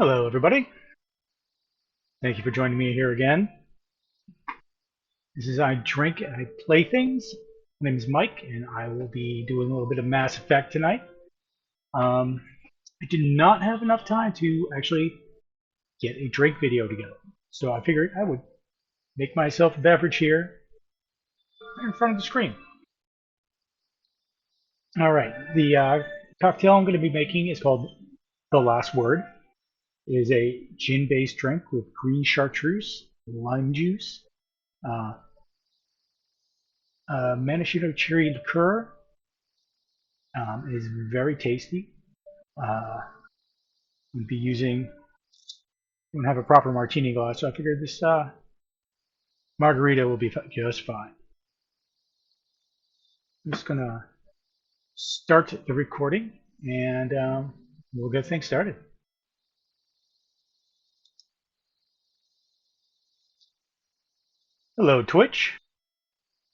Hello, everybody. Thank you for joining me here again. This is I Drink and I Play Things. My name is Mike, and I will be doing a little bit of Mass Effect tonight. I did not have enough time to actually get a drink video together, so I figured I would make myself a beverage here in front of the screen. All right, the cocktail I'm going to be making is called The Last Word. It is a gin-based drink with green chartreuse, lime juice, uh, maraschino cherry liqueur. It is very tasty. We'd be using, we don't have a proper martini glass, so I figured this margarita will be just fine. I'm just gonna start the recording, and we'll get things started. Hello, Twitch,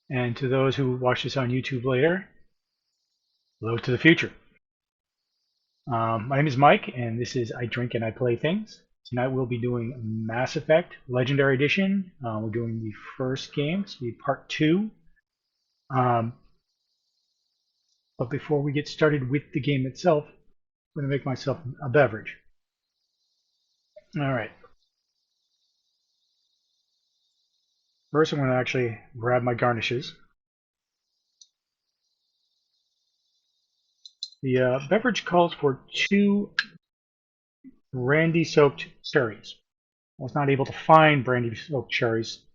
and to those who watch this on YouTube later, hello to the future. My name is Mike, and this is I Drink and I Play Things. Tonight we'll be doing Mass Effect Legendary Edition. We're doing the first game, so it'll be part 2. But before we get started with the game itself, I'm going to make myself a beverage. All right. First, I'm going to actually grab my garnishes. The beverage calls for 2 brandy-soaked cherries. I was not able to find brandy-soaked cherries,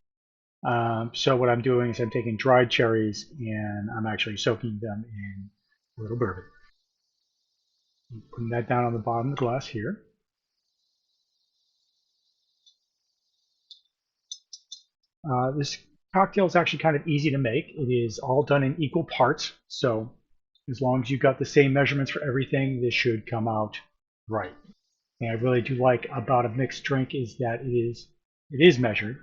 so what I'm doing is I'm taking dried cherries and I'm actually soaking them in a little bourbon. I'm putting that down on the bottom of the glass here. This cocktail is actually kind of easy to make. It is all done in equal parts, so as long as you've got the same measurements for everything, this should come out right. And I really do like about a mixed drink is that it is measured.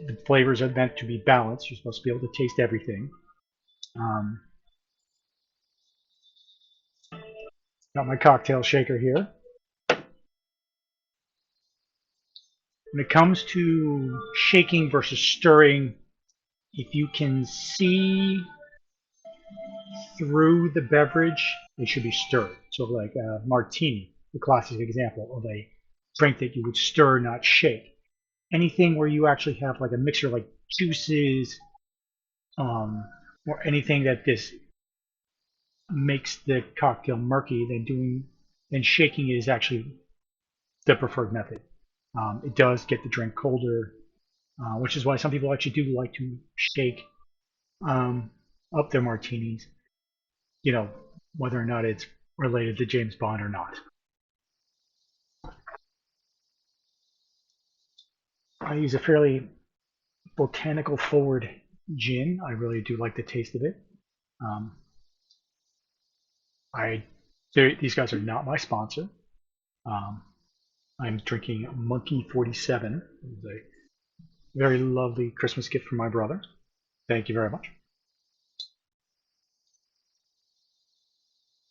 The flavors are meant to be balanced. You're supposed to be able to taste everything. Got my cocktail shaker here. When it comes to shaking versus stirring, if you can see through the beverage, it should be stirred. So like a martini, the classic example of a drink that you would stir, not shake. Anything where you actually have like a mixture like juices, or anything that this makes the cocktail murky, then shaking is actually the preferred method. It does get the drink colder, which is why some people actually do like to shake up their martinis, whether or not it's related to James Bond or not. I use a fairly botanical forward gin. I really do like the taste of it. These guys are not my sponsor. I'm drinking Monkey 47. It was a very lovely Christmas gift from my brother. Thank you very much.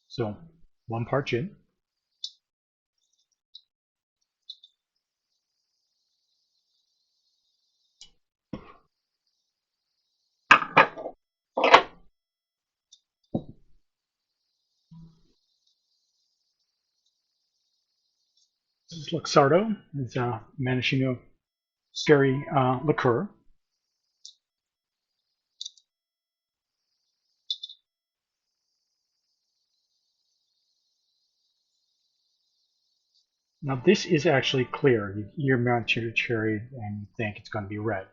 So, 1 part gin. This is Luxardo. It's a maraschino cherry liqueur. Now this is actually clear. You hear maraschino cherry and you think it's going to be red.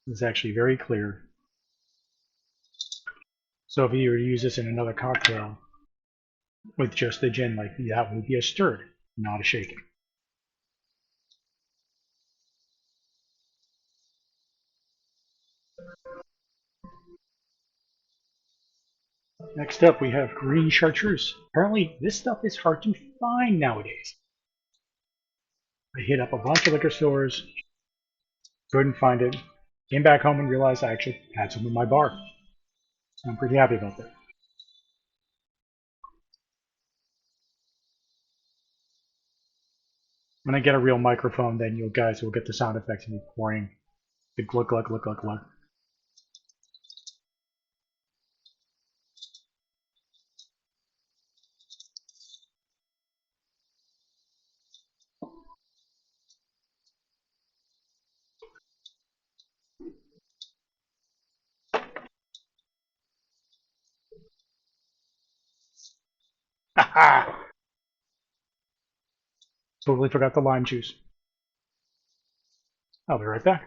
It's actually very clear. So if you were to use this in another cocktail with just the gin, like that would be a stirred, not a shaken. Next up, we have green chartreuse. Apparently, this stuff is hard to find nowadays. I hit up a bunch of liquor stores, couldn't find it. Came back home and realized I actually had some in my bar. So I'm pretty happy about that. When I get a real microphone, then you guys will get the sound effects of me pouring the glug glug glug glug glug. Haha! Totally forgot the lime juice. I'll be right back.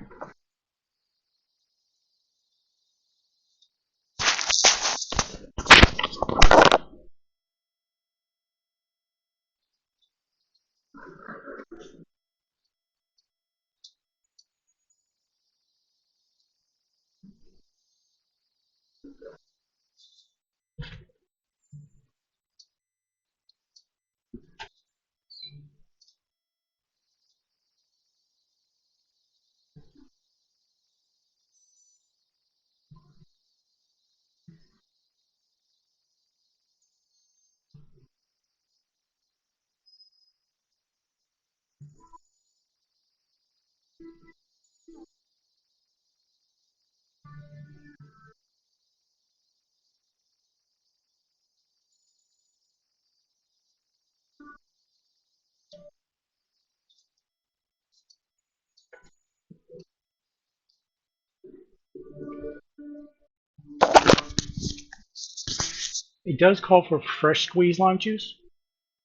It does call for fresh squeezed lime juice.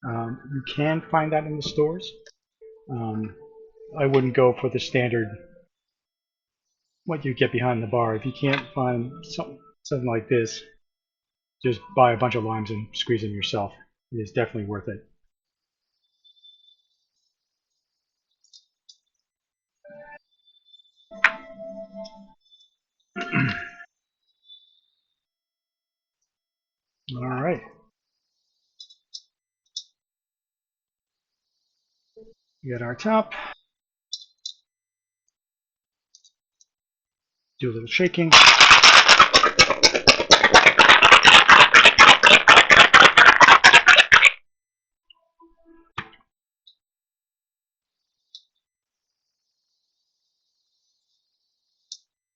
You can find that in the stores. I wouldn't go for the standard what you get behind the bar. If you can't find something like this, just buy a bunch of limes and squeeze them yourself. It is definitely worth it. All right. We got our top. Do a little shaking.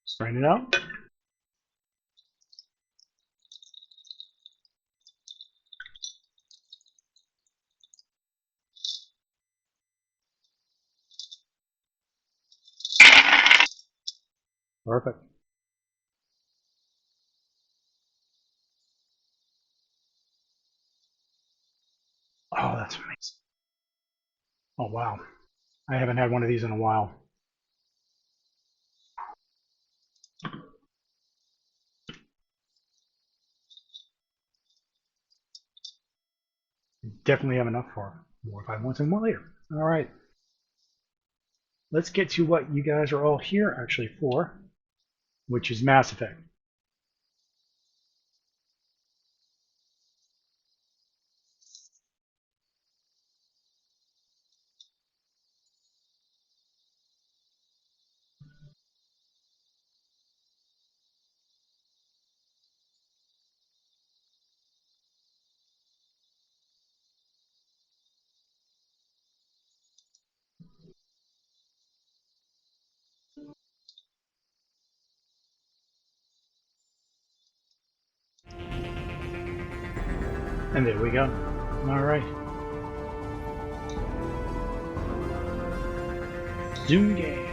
Strain it out. Perfect. Oh, that's amazing. Oh, wow. I haven't had one of these in a while. Definitely have enough for more if I want some more later. All right. Let's get to what you guys are all here actually for, which is Mass Effect. And there we go. All right. Zoom game.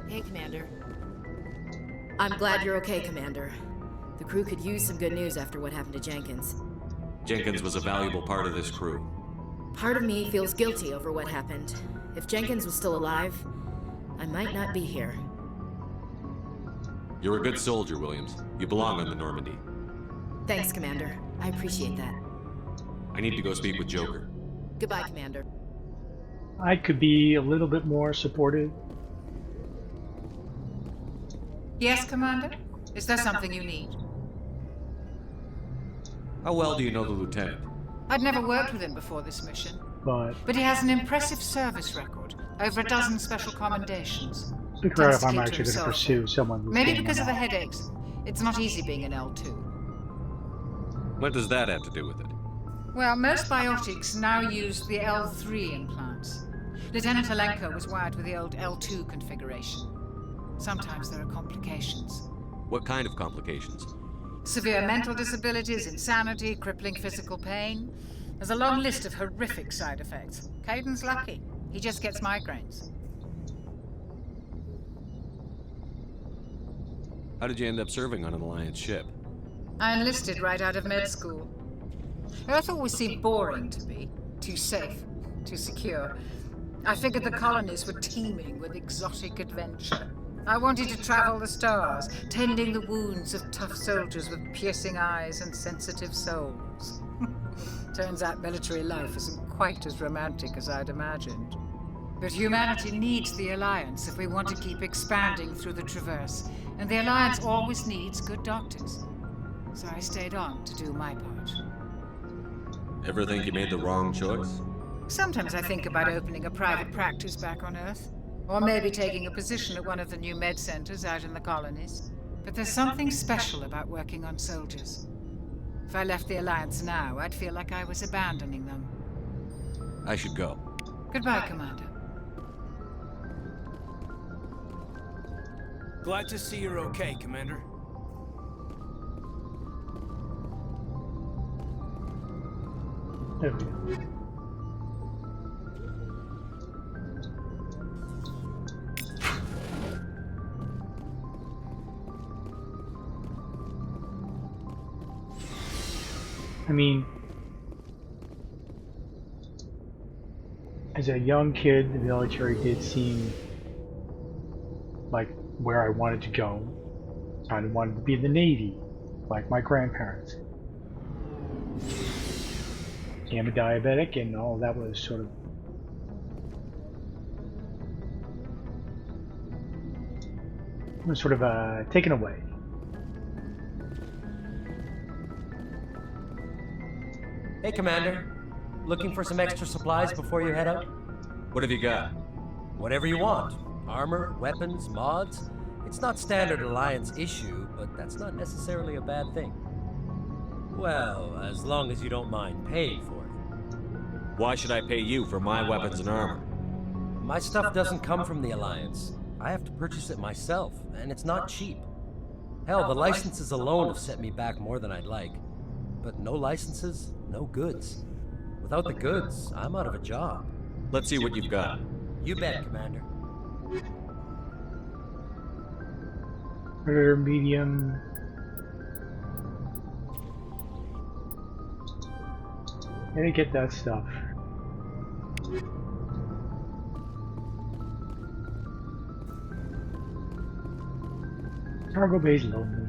Hey, Commander. I'm glad you're okay, Commander. The crew could use some good news after what happened to Jenkins. Jenkins was a valuable part of this crew. Part of me feels guilty over what happened. If Jenkins was still alive, I might not be here. You're a good soldier, Williams. You belong on the Normandy. Thanks, Commander. I appreciate that. I need to go speak with Joker. Goodbye, Commander. I could be a little bit more supportive. Yes, Commander? Is there something you need? How well do you know the lieutenant? I'd never worked with him before this mission, But but he has an impressive service record, over a dozen special commendations. figure out if I'm Tends to keep to actually going to himself. pursue someone with Maybe game because of the or not. headaches. It's not easy being an L2. What does that have to do with it? Well, most biotics now use the L3 implants. Lieutenant Alenko was wired with the old L2 configuration. Sometimes there are complications. What kind of complications? Severe mental disabilities, insanity, crippling physical pain. There's a long list of horrific side effects. Caden's lucky. He just gets migraines. How did you end up serving on an Alliance ship? I enlisted right out of med school. Earth always seemed boring to me. Too safe, too secure. I figured the colonies were teeming with exotic adventure. I wanted to travel the stars, tending the wounds of tough soldiers with piercing eyes and sensitive souls. Turns out military life isn't quite as romantic as I'd imagined. But humanity needs the Alliance if we want to keep expanding through the Traverse, and the Alliance always needs good doctors. So I stayed on to do my part. Ever think you made the wrong choice? Sometimes I think about opening a private practice back on Earth. Or maybe taking a position at one of the new med centers out in the colonies. But there's something special about working on soldiers. If I left the Alliance now, I'd feel like I was abandoning them. I should go. Goodbye, Commander. Glad to see you're okay, Commander. There we go. I mean, as a young kid, the military did seem like where I wanted to go. Kind of wanted to be in the Navy, like my grandparents. I'm a diabetic, and all that was sort of taken away. Hey, Commander. Looking for some extra supplies before you head out? What have you got? Whatever you want. Armor, weapons, mods. It's not standard Alliance issue, but that's not necessarily a bad thing. Well, as long as you don't mind paying for it. Why should I pay you for my weapons and armor? My stuff doesn't come from the Alliance. I have to purchase it myself, and it's not cheap. Hell, the licenses alone have set me back more than I'd like. But no licenses, no goods. Without the goods, I'm out of a job. Let's see what you've got. You bet, Commander. Predator medium. I didn't get that stuff. Cargo bay's lonely.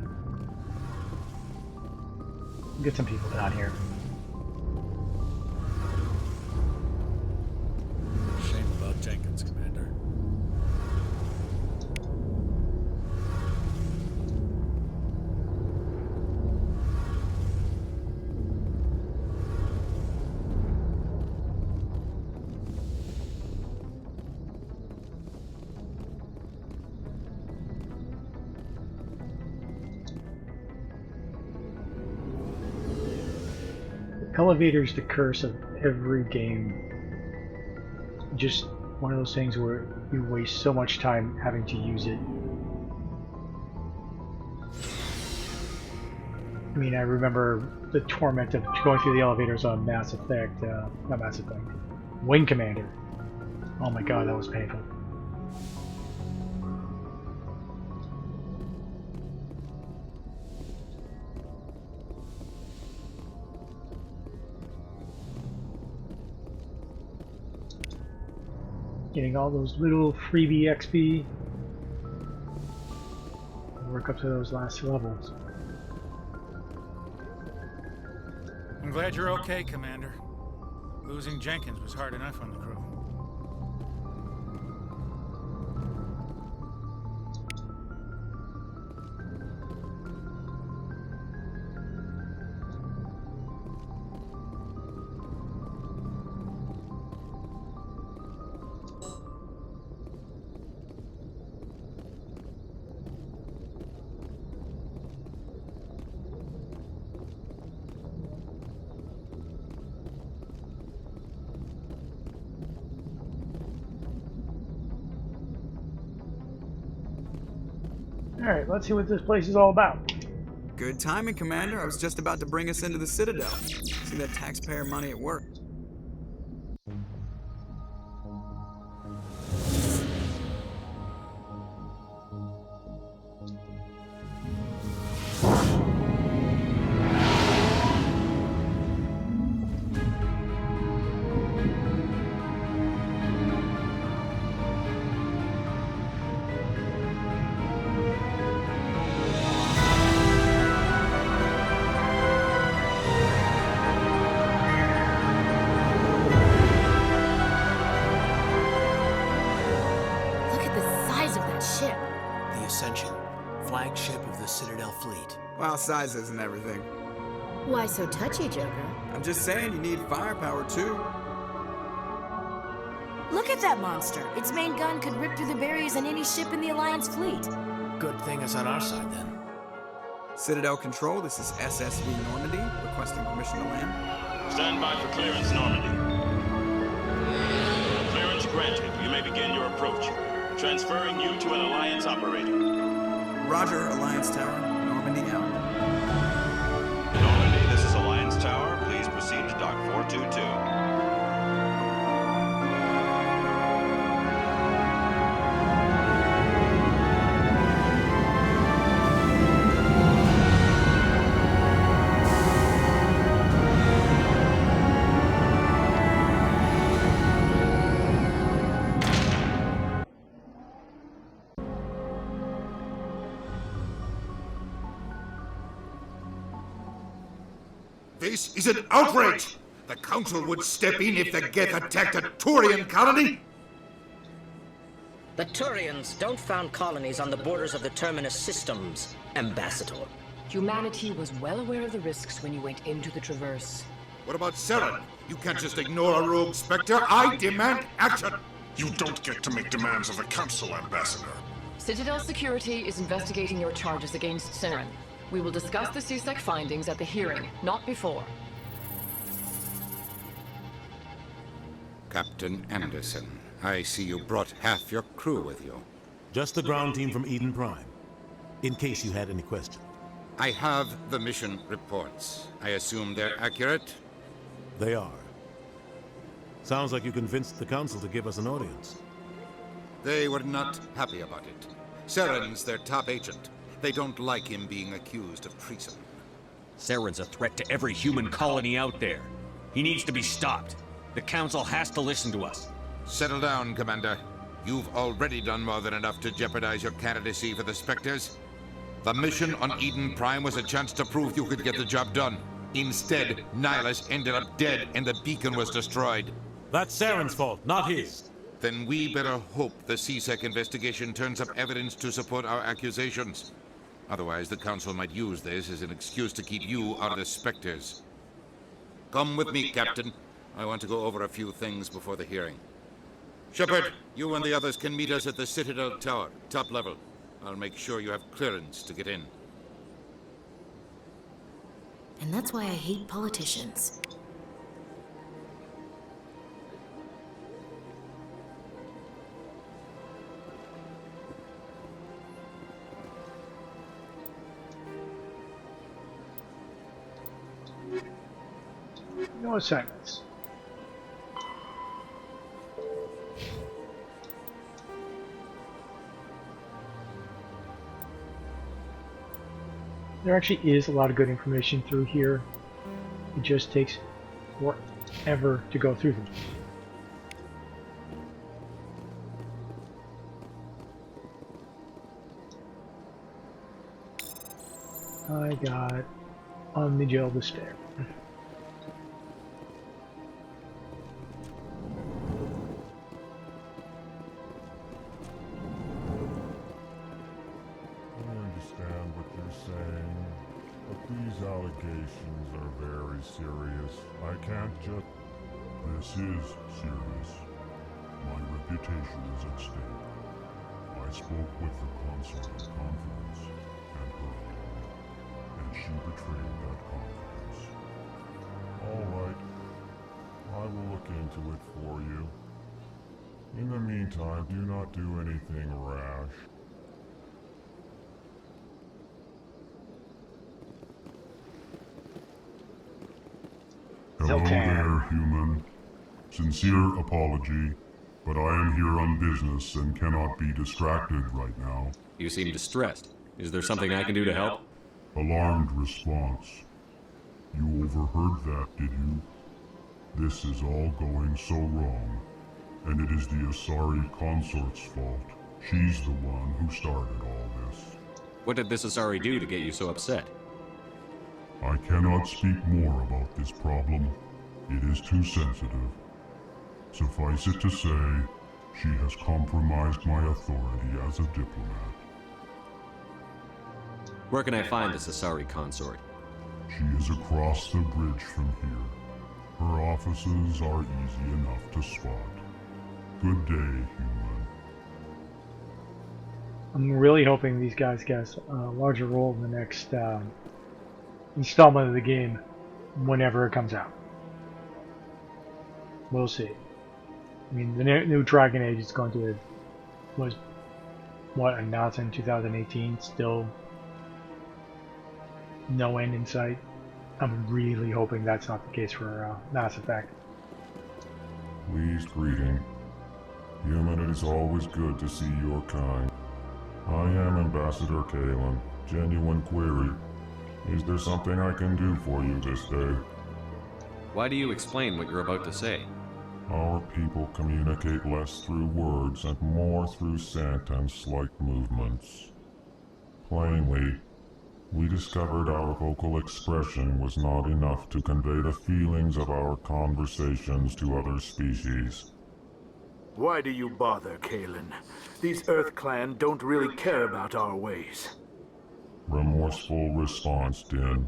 Get some people down here. Shame about Jenkins, Commander. Elevator's the curse of every game. Just one of those things where you waste so much time having to use it. I mean, I remember the torment of going through the elevators on Mass Effect, not Mass Effect, Wing Commander. Oh my god, that was painful. Getting all those little freebie XP. Work up to those last levels. I'm glad you're okay, Commander. Losing Jenkins was hard enough on the crew. Alright, let's see what this place is all about. Good timing, Commander. I was just about to bring us into the Citadel. See that taxpayer money at work. Flagship of the Citadel fleet. Well, size isn't everything. Why so touchy, Joker? I'm just saying you need firepower too. Look at that monster. Its main gun could rip through the barriers in any ship in the Alliance fleet. Good thing it's on our side then. Citadel Control, this is SSV Normandy, requesting permission to land. Stand by for clearance, Normandy. Clearance granted. You may begin your approach. Transferring you to an Alliance operator. Roger, Alliance Tower. Normandy out. Normandy, this is Alliance Tower. Please proceed to Dock 422. This is an outrage! The Council would step in if the Geth attacked a Turian colony! The Turians don't found colonies on the borders of the Terminus systems, Ambassador. Humanity was well aware of the risks when you went into the Traverse. What about Saren? You can't just ignore a rogue Spectre. I demand action! You don't get to make demands of the Council, Ambassador. Citadel Security is investigating your charges against Saren. We will discuss the CSEC findings at the hearing, not before. Captain Anderson, I see you brought half your crew with you. Just the ground team from Eden Prime, in case you had any questions. I have the mission reports. I assume they're accurate? They are. Sounds like you convinced the Council to give us an audience. They were not happy about it. Saren's their top agent. They don't like him being accused of treason. Saren's a threat to every human colony out there. He needs to be stopped. The Council has to listen to us. Settle down, Commander. You've already done more than enough to jeopardize your candidacy for the Spectres. The mission on Eden Prime was a chance to prove you could get the job done. Instead, Nihilus ended up dead and the beacon was destroyed. That's Saren's fault, not his. Then we better hope the CSEC investigation turns up evidence to support our accusations. Otherwise, the Council might use this as an excuse to keep you out of the Spectres. Come with me, Captain. I want to go over a few things before the hearing. Shepard, you and the others can meet us at the Citadel Tower, top level. I'll make sure you have clearance to get in. And that's why I hate politicians. No assignments. There actually is a lot of good information through here. It just takes forever to go through them. I got Omnigel Despair. These allegations are very serious. I can't just... This is serious. My reputation is at stake. I spoke with the consort in confidence, and her alone, and she betrayed that confidence. All right. I will look into it for you. In the meantime, do not do anything rash. Hello there, human. Sincere apology, but I am here on business and cannot be distracted right now. You seem distressed. Is there something I can do to help? Alarmed response. You overheard that, did you? This is all going so wrong, and it is the Asari consort's fault. She's the one who started all this. What did this Asari do to get you so upset? I cannot speak more about this problem. It is too sensitive. Suffice it to say, she has compromised my authority as a diplomat. Where can I find this Asari consort? She is across the bridge from here. Her offices are easy enough to spot. Good day, human. I'm really hoping these guys get a larger role in the next installment of the game whenever it comes out. We'll see. I mean, the new Dragon Age is going to was what announced in 2018. Still no end in sight. I'm really hoping that's not the case for Mass Effect. Pleased greeting. Human, it is always good to see your kind. I am Ambassador Kalen. Genuine query. Is there something I can do for you this day? Why do you explain what you're about to say? Our people communicate less through words and more through scent and slight movements. Plainly, we discovered our vocal expression was not enough to convey the feelings of our conversations to other species. Why do you bother, Kalen? These Earth Clan don't really care about our ways. Remorseful response, Din.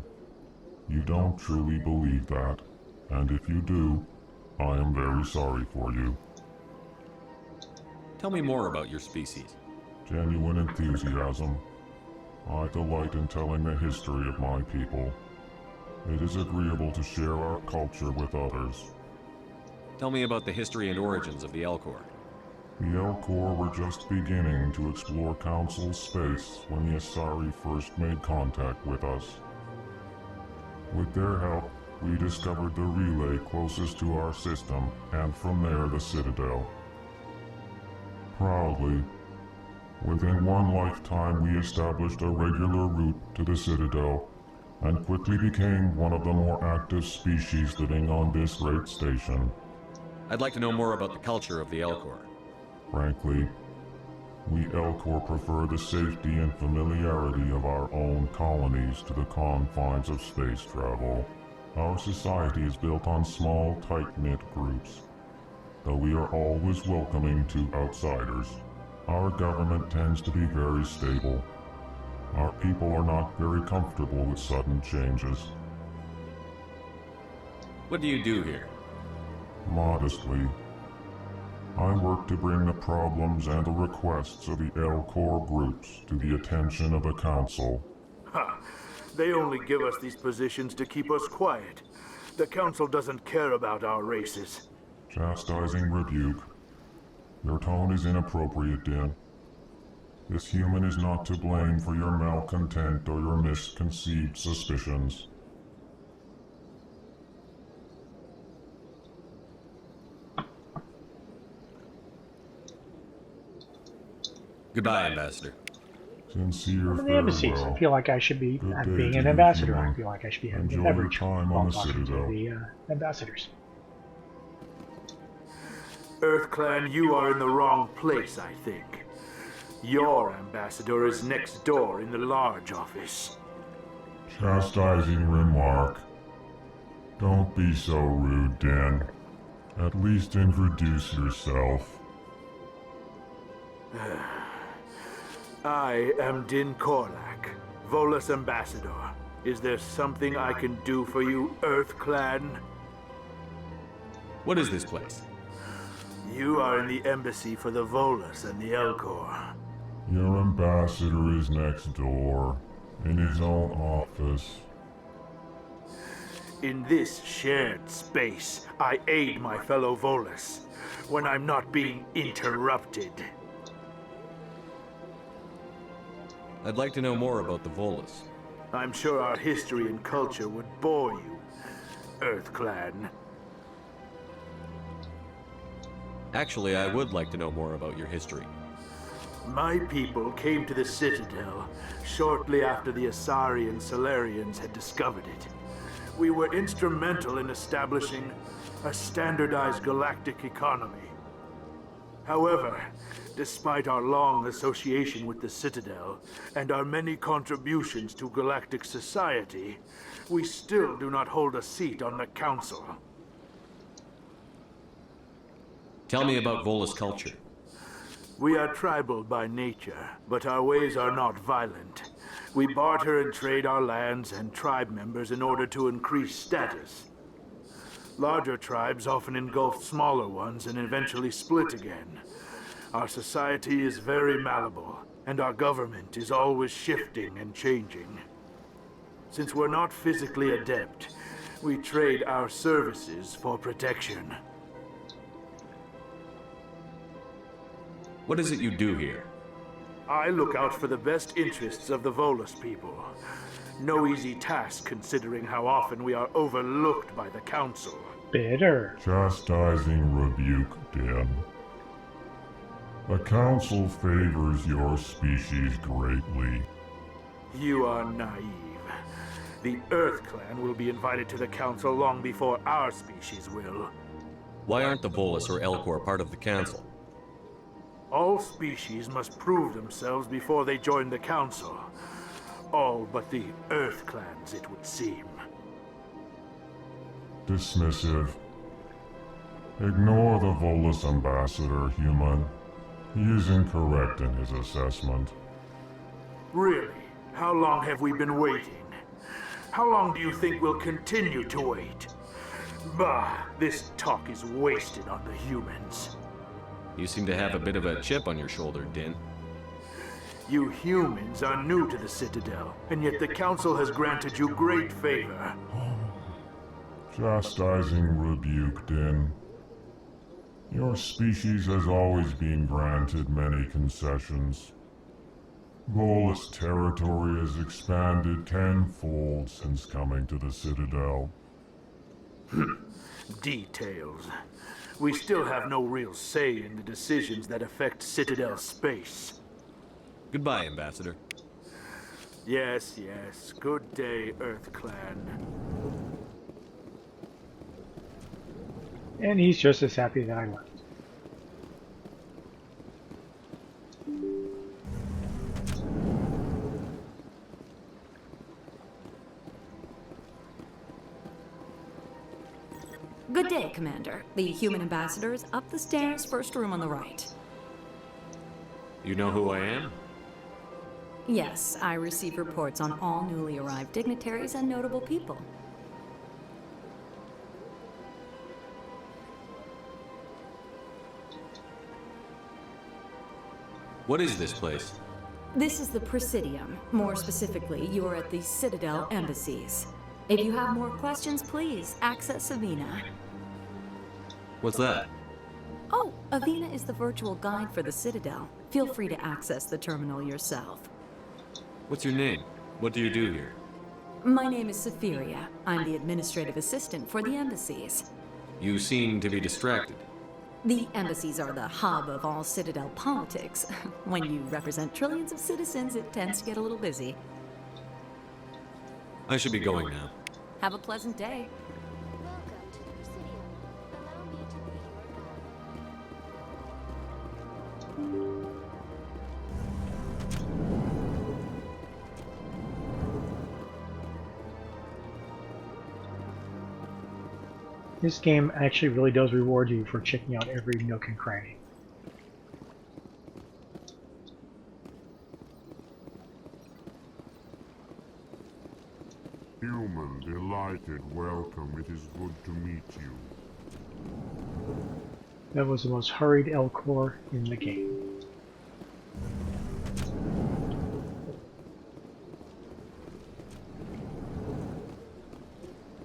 You don't truly believe that, and if you do, I am very sorry for you. Tell me more about your species. Genuine enthusiasm. I delight in telling the history of my people. It is agreeable to share our culture with others. Tell me about the history and origins of the Elcor. The Elcor were just beginning to explore Council space when the Asari first made contact with us. With their help, we discovered the relay closest to our system, and from there the Citadel. Proudly, within one lifetime we established a regular route to the Citadel, and quickly became one of the more active species living on this great station. I'd like to know more about the culture of the Elcor. Frankly, we Elcor prefer the safety and familiarity of our own colonies to the confines of space travel. Our society is built on small, tight-knit groups, though we are always welcoming to outsiders. Our government tends to be very stable. Our people are not very comfortable with sudden changes. What do you do here? Modestly, I work to bring the problems and the requests of the Elcor groups to the attention of the Council. Ha! They only give us these positions to keep us quiet. The Council doesn't care about our races. Chastising rebuke. Your tone is inappropriate, Din. This human is not to blame for your malcontent or your misconceived suspicions. Goodbye, Ambassador. Sincere I'm in the embassies. I farewell. feel like I should be Good day being to an you, ambassador. human. I feel like I should be having Enjoy a your beverage time while on the talking to Citadel. the ambassadors. EarthClan, you are in the wrong place, I think. Your ambassador is next door in the large office. Chastising remark. Don't be so rude, Dan. At least introduce yourself. I am Din Korlak, Volus ambassador. Is there something I can do for you, EarthClan? What is this place? You are in the embassy for the Volus and the Elcor. Your ambassador is next door, in his own office. In this shared space, I aid my fellow Volus when I'm not being interrupted. I'd like to know more about the Volus. I'm sure our history and culture would bore you, EarthClan. Actually, I would like to know more about your history. My people came to the Citadel shortly after the Asari and Solarians had discovered it. We were instrumental in establishing a standardized galactic economy. However, despite our long association with the Citadel and our many contributions to galactic society, we still do not hold a seat on the Council. Tell me about Volus culture. We are tribal by nature, but our ways are not violent. We barter and trade our lands and tribe members in order to increase status. Larger tribes often engulf smaller ones and eventually split again. Our society is very malleable, and our government is always shifting and changing. Since we're not physically adept, we trade our services for protection. What is it you do here? I look out for the best interests of the Volus people. No easy task considering how often we are overlooked by the Council. Bitter. Chastising rebuke, Dan. The Council favors your species greatly. You are naive. The EarthClan will be invited to the Council long before our species will. Why aren't the Volus or Elcor part of the Council? All species must prove themselves before they join the Council. All but the EarthClans, it would seem. Dismissive. Ignore the Volus ambassador, human. He is incorrect in his assessment. Really? How long have we been waiting? How long do you think we'll continue to wait? Bah, this talk is wasted on the humans. You seem to have a bit of a chip on your shoulder, Din. You humans are new to the Citadel, and yet the Council has granted you great favor. Chastising rebuke, Din. Your species has always been granted many concessions. Volus territory has expanded tenfold since coming to the Citadel. Details. We still have no real say in the decisions that affect Citadel space. Goodbye, Ambassador. Yes, yes. Good day, EarthClan. And he's just as happy that I left. Good day, Commander. The human ambassador is up the stairs, first room on the right. You know who I am? Yes, I receive reports on all newly arrived dignitaries and notable people. What is this place? This is the Presidium. More specifically, you are at the Citadel embassies. If you have more questions, please access Avina. What's that? Oh, Avina is the virtual guide for the Citadel. Feel free to access the terminal yourself. What's your name? What do you do here? My name is Safiria. I'm the administrative assistant for the embassies. You seem to be distracted. The embassies are the hub of all Citadel politics. When you represent trillions of citizens, it tends to get a little busy. I should be going now. Have a pleasant day. This game actually really does reward you for checking out every nook and cranny. Human, delighted, welcome. It is good to meet you. That was the most hurried Elcor in the game.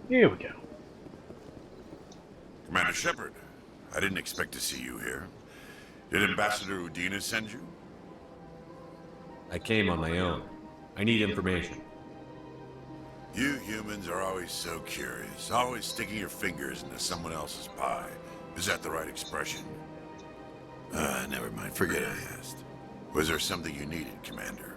Here we go. Commander Shepard, I didn't expect to see you here. Did Ambassador Udina send you? I came on my own. I need information. You humans are always so curious, always sticking your fingers into someone else's pie. Is that the right expression? Never mind, forget I asked. Was there something you needed, Commander?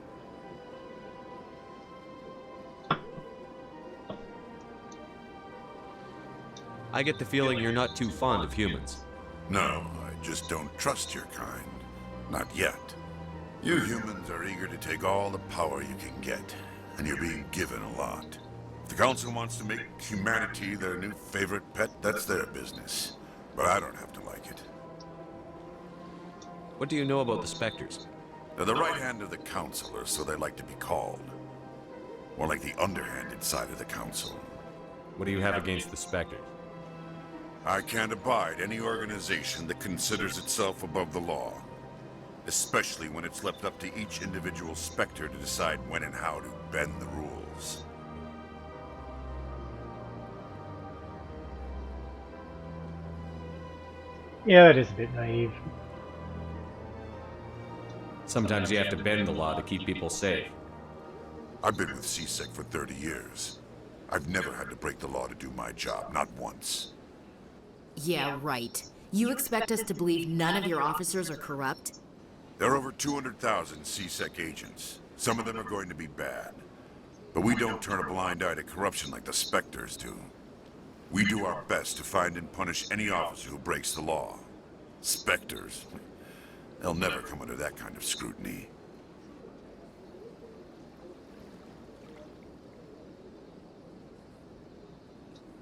I get the feeling you're not too fond of humans. No, I just don't trust your kind. Not yet. You humans are eager to take all the power you can get, and you're being given a lot. If the Council wants to make humanity their new favorite pet, that's their business. But I don't have to like it. What do you know about the Spectres? They're the right hand of the Council, or so they like to be called. More like the underhanded side of the Council. What do you have against the Spectres? I can't abide any organization that considers itself above the law. Especially when it's left up to each individual Spectre to decide when and how to bend the rules. Yeah, that is a bit naive. Sometimes you have to bend the law to keep people safe. I've been with CSEC for 30 years. I've never had to break the law to do my job, not once. Yeah, right. You expect us to believe none of your officers are corrupt? There are over 200,000 CSEC agents. Some of them are going to be bad. But we don't turn a blind eye to corruption like the Spectres do. We do our best to find and punish any officer who breaks the law. Spectres, they'll never come under that kind of scrutiny.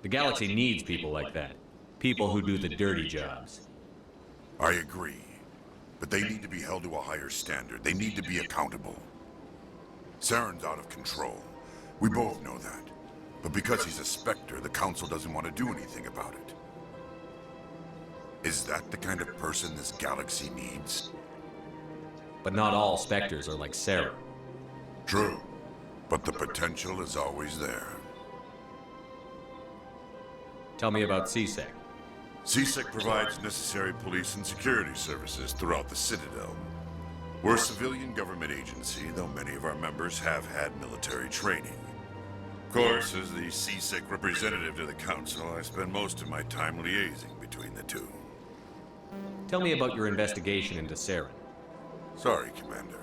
The galaxy needs people like that. People who do the dirty jobs. I agree. But they need to be held to a higher standard. They need to be accountable. Saren's out of control. We both know that. But because he's a Spectre, the Council doesn't want to do anything about it. Is that the kind of person this galaxy needs? But not all Spectres are like Saren. True. But the potential is always there. Tell me about CSEC. CSEC provides necessary police and security services throughout the Citadel. We're a civilian government agency, though many of our members have had military training. Of course, as the CSEC representative to the Council, I spend most of my time liaising between the two. Tell me about your investigation into Saren. Sorry, Commander.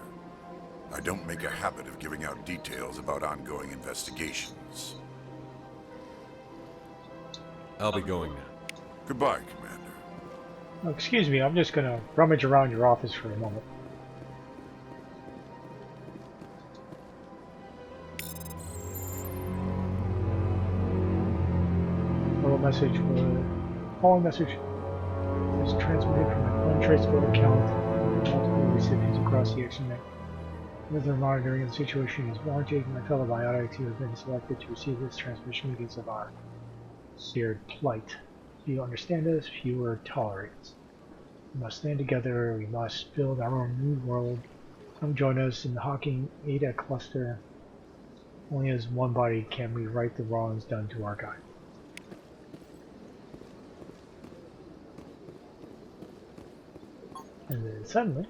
I don't make a habit of giving out details about ongoing investigations. I'll be going now. Goodbye, Commander. Oh, excuse me, I'm just gonna rummage around your office for a moment. Following message was transmitted from an untraceable account with multiple recipients across the Extranet. Further monitoring of the situation is warranted, and my fellow biotics who have been selected to receive this transmission because of our shared plight. Few understand us, fewer tolerate us. We must stand together, we must build our own new world. Come join us in the Hawking Ada cluster. Only as one body can we right the wrongs done to our guide. And then suddenly,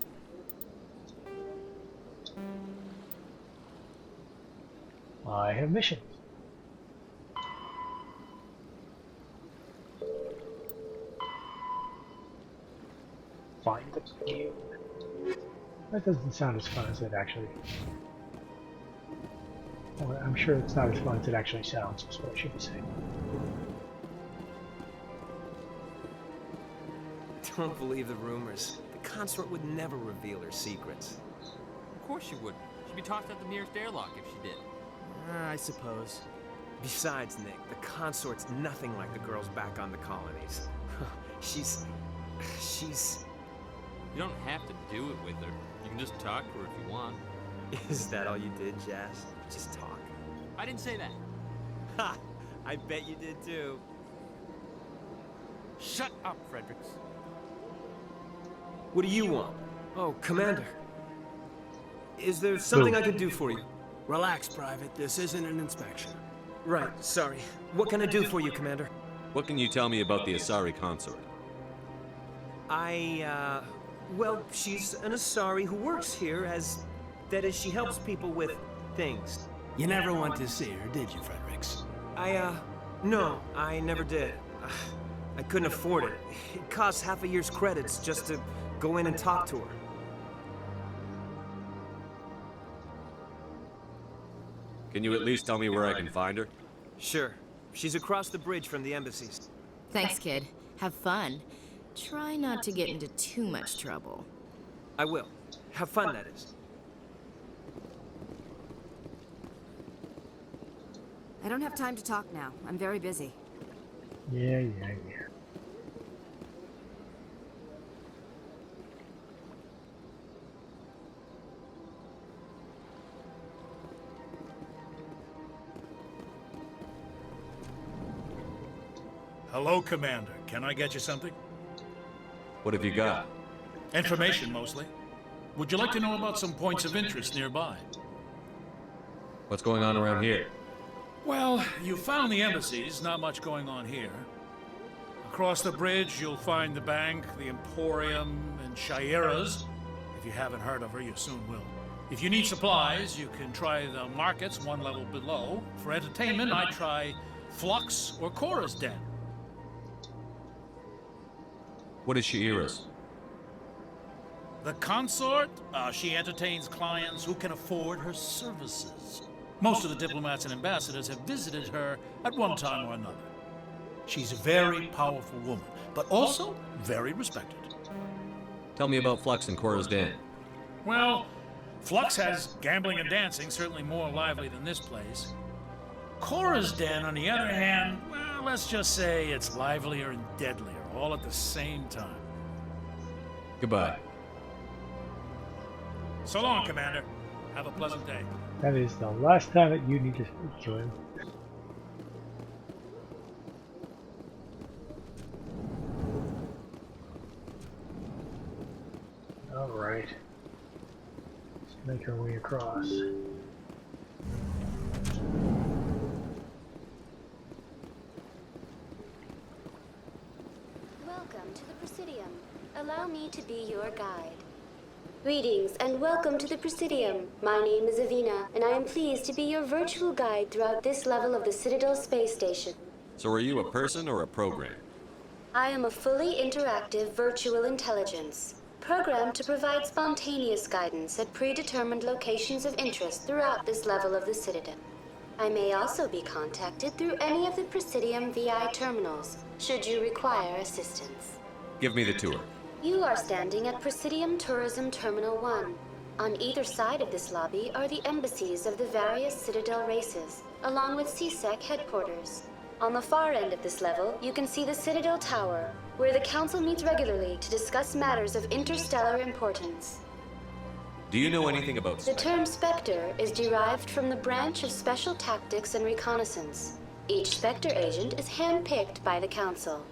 I have missions. That doesn't sound as fun as it actually. Well, I'm sure it's not as fun as it actually sounds, is what I should be saying. Don't believe the rumors. The consort would never reveal her secrets. Of course she wouldn't. She'd be tossed out the nearest airlock if she did. I suppose. Besides, Nick, the consort's nothing like the girls back on the colonies. She's... You don't have to do it with her. You can just talk to her if you want. Is that all you did, Jazz? Just talk? I didn't say that. Ha! I bet you did too. Shut up, Fredericks. What do you want? Oh, Commander. Is there something I could do for you? Relax, Private. This isn't an inspection. Right, sorry. What can I do for you, Commander? What can you tell me about the Asari consort? Well, she's an Asari who works here as... That is, she helps people with things. You never went to see her, did you, Fredericks? No, I never did. I couldn't afford it. It costs half a year's credits just to go in and talk to her. Can you at least tell me where I can find her? Sure. She's across the bridge from the embassies. Thanks, kid. Have fun. Try not to get into too much trouble. I will. Have fun, that is. I don't have time to talk now. I'm very busy. Yeah. Hello, Commander. Can I get you something? What have you got? Information, mostly. Would you like to know about some points of interest nearby? What's going on around here? Well, you found the embassies. Not much going on here. Across the bridge, you'll find the bank, the Emporium, and Shaira's. If you haven't heard of her, you soon will. If you need supplies, you can try the markets one level below. For entertainment, I'd try Flux or Cora's Den. What is Shaira's? The consort? She entertains clients who can afford her services. Most of the diplomats and ambassadors have visited her at one time or another. She's a very powerful woman, but also very respected. Tell me about Flux and Cora's Den. Well, Flux has gambling and dancing, certainly more lively than this place. Cora's Den, on the other hand, well, let's just say it's livelier and deadlier, all at the same time. Goodbye. So long, Commander. Have a pleasant day. That is the last time that you need to speak to him. Alright. Let's make our way across. Welcome to the Presidium. Allow me to be your guide. Greetings and welcome to the Presidium. My name is Avina, and I am pleased to be your virtual guide throughout this level of the Citadel space station. So are you a person or a program? I am a fully interactive virtual intelligence, programmed to provide spontaneous guidance at predetermined locations of interest throughout this level of the Citadel. I may also be contacted through any of the Presidium VI terminals, should you require assistance. Give me the tour. You are standing at Presidium Tourism Terminal 1. On either side of this lobby are the embassies of the various Citadel races, along with CSEC headquarters. On the far end of this level, you can see the Citadel Tower, where the Council meets regularly to discuss matters of interstellar importance. Do you know anything about The term Spectre is derived from the branch of Special Tactics and Reconnaissance. Each Spectre agent is handpicked by the Council.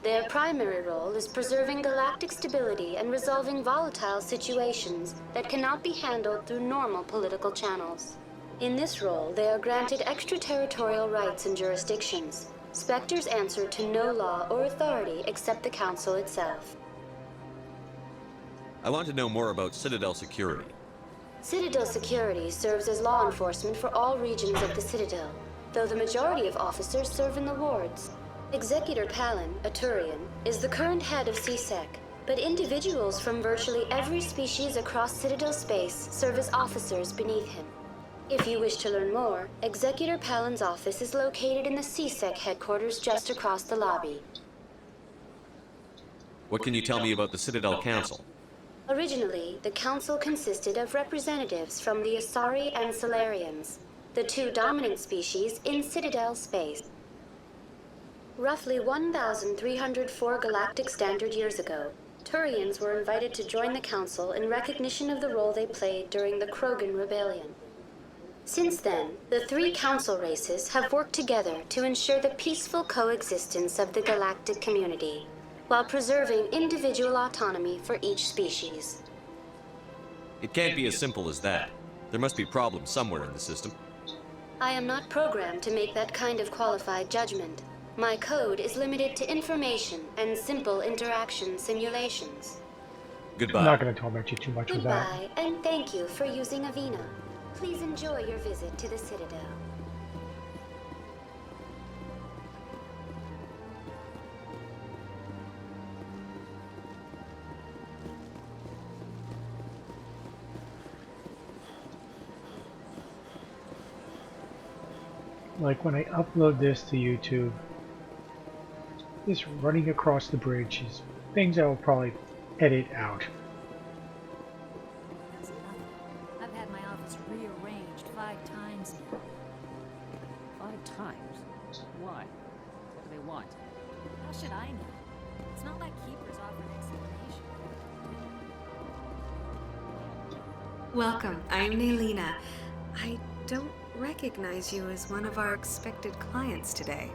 Their primary role is preserving galactic stability and resolving volatile situations that cannot be handled through normal political channels. In this role, they are granted extraterritorial rights and jurisdictions. Spectres answer to no law or authority except the Council itself. I want to know more about Citadel security. Citadel security serves as law enforcement for all regions of the Citadel, though the majority of officers serve in the wards. Executor Palin, a Turian, is the current head of CSEC. but individuals from virtually every species across Citadel space serve as officers beneath him. If you wish to learn more, Executor Pallen's office is located in the CSEC headquarters just across the lobby. What can you tell me about the Citadel Council? Originally, the Council consisted of representatives from the Asari and Solarians, the two dominant species in Citadel space. Roughly 1,304 galactic standard years ago, Turians were invited to join the Council in recognition of the role they played during the Krogan Rebellion. Since then, the three Council races have worked together to ensure the peaceful coexistence of the galactic community, while preserving individual autonomy for each species. It can't be as simple as that. There must be problems somewhere in the system. I am not programmed to make that kind of qualified judgment. My code is limited to information and simple interaction simulations. Goodbye. I'm not going to torment you too much with that. Goodbye, and thank you for using Avina. Please enjoy your visit to the Citadel. Like when I upload this to YouTube, this running across the bridge is things I will probably edit out. That's nothing. I've had my office rearranged 5 times now. 5 times? Why? What do they want? How should I know? It's not like Keeper's offered explanation. Welcome, I'm Nelina. I don't recognize you as one of our expected clients today.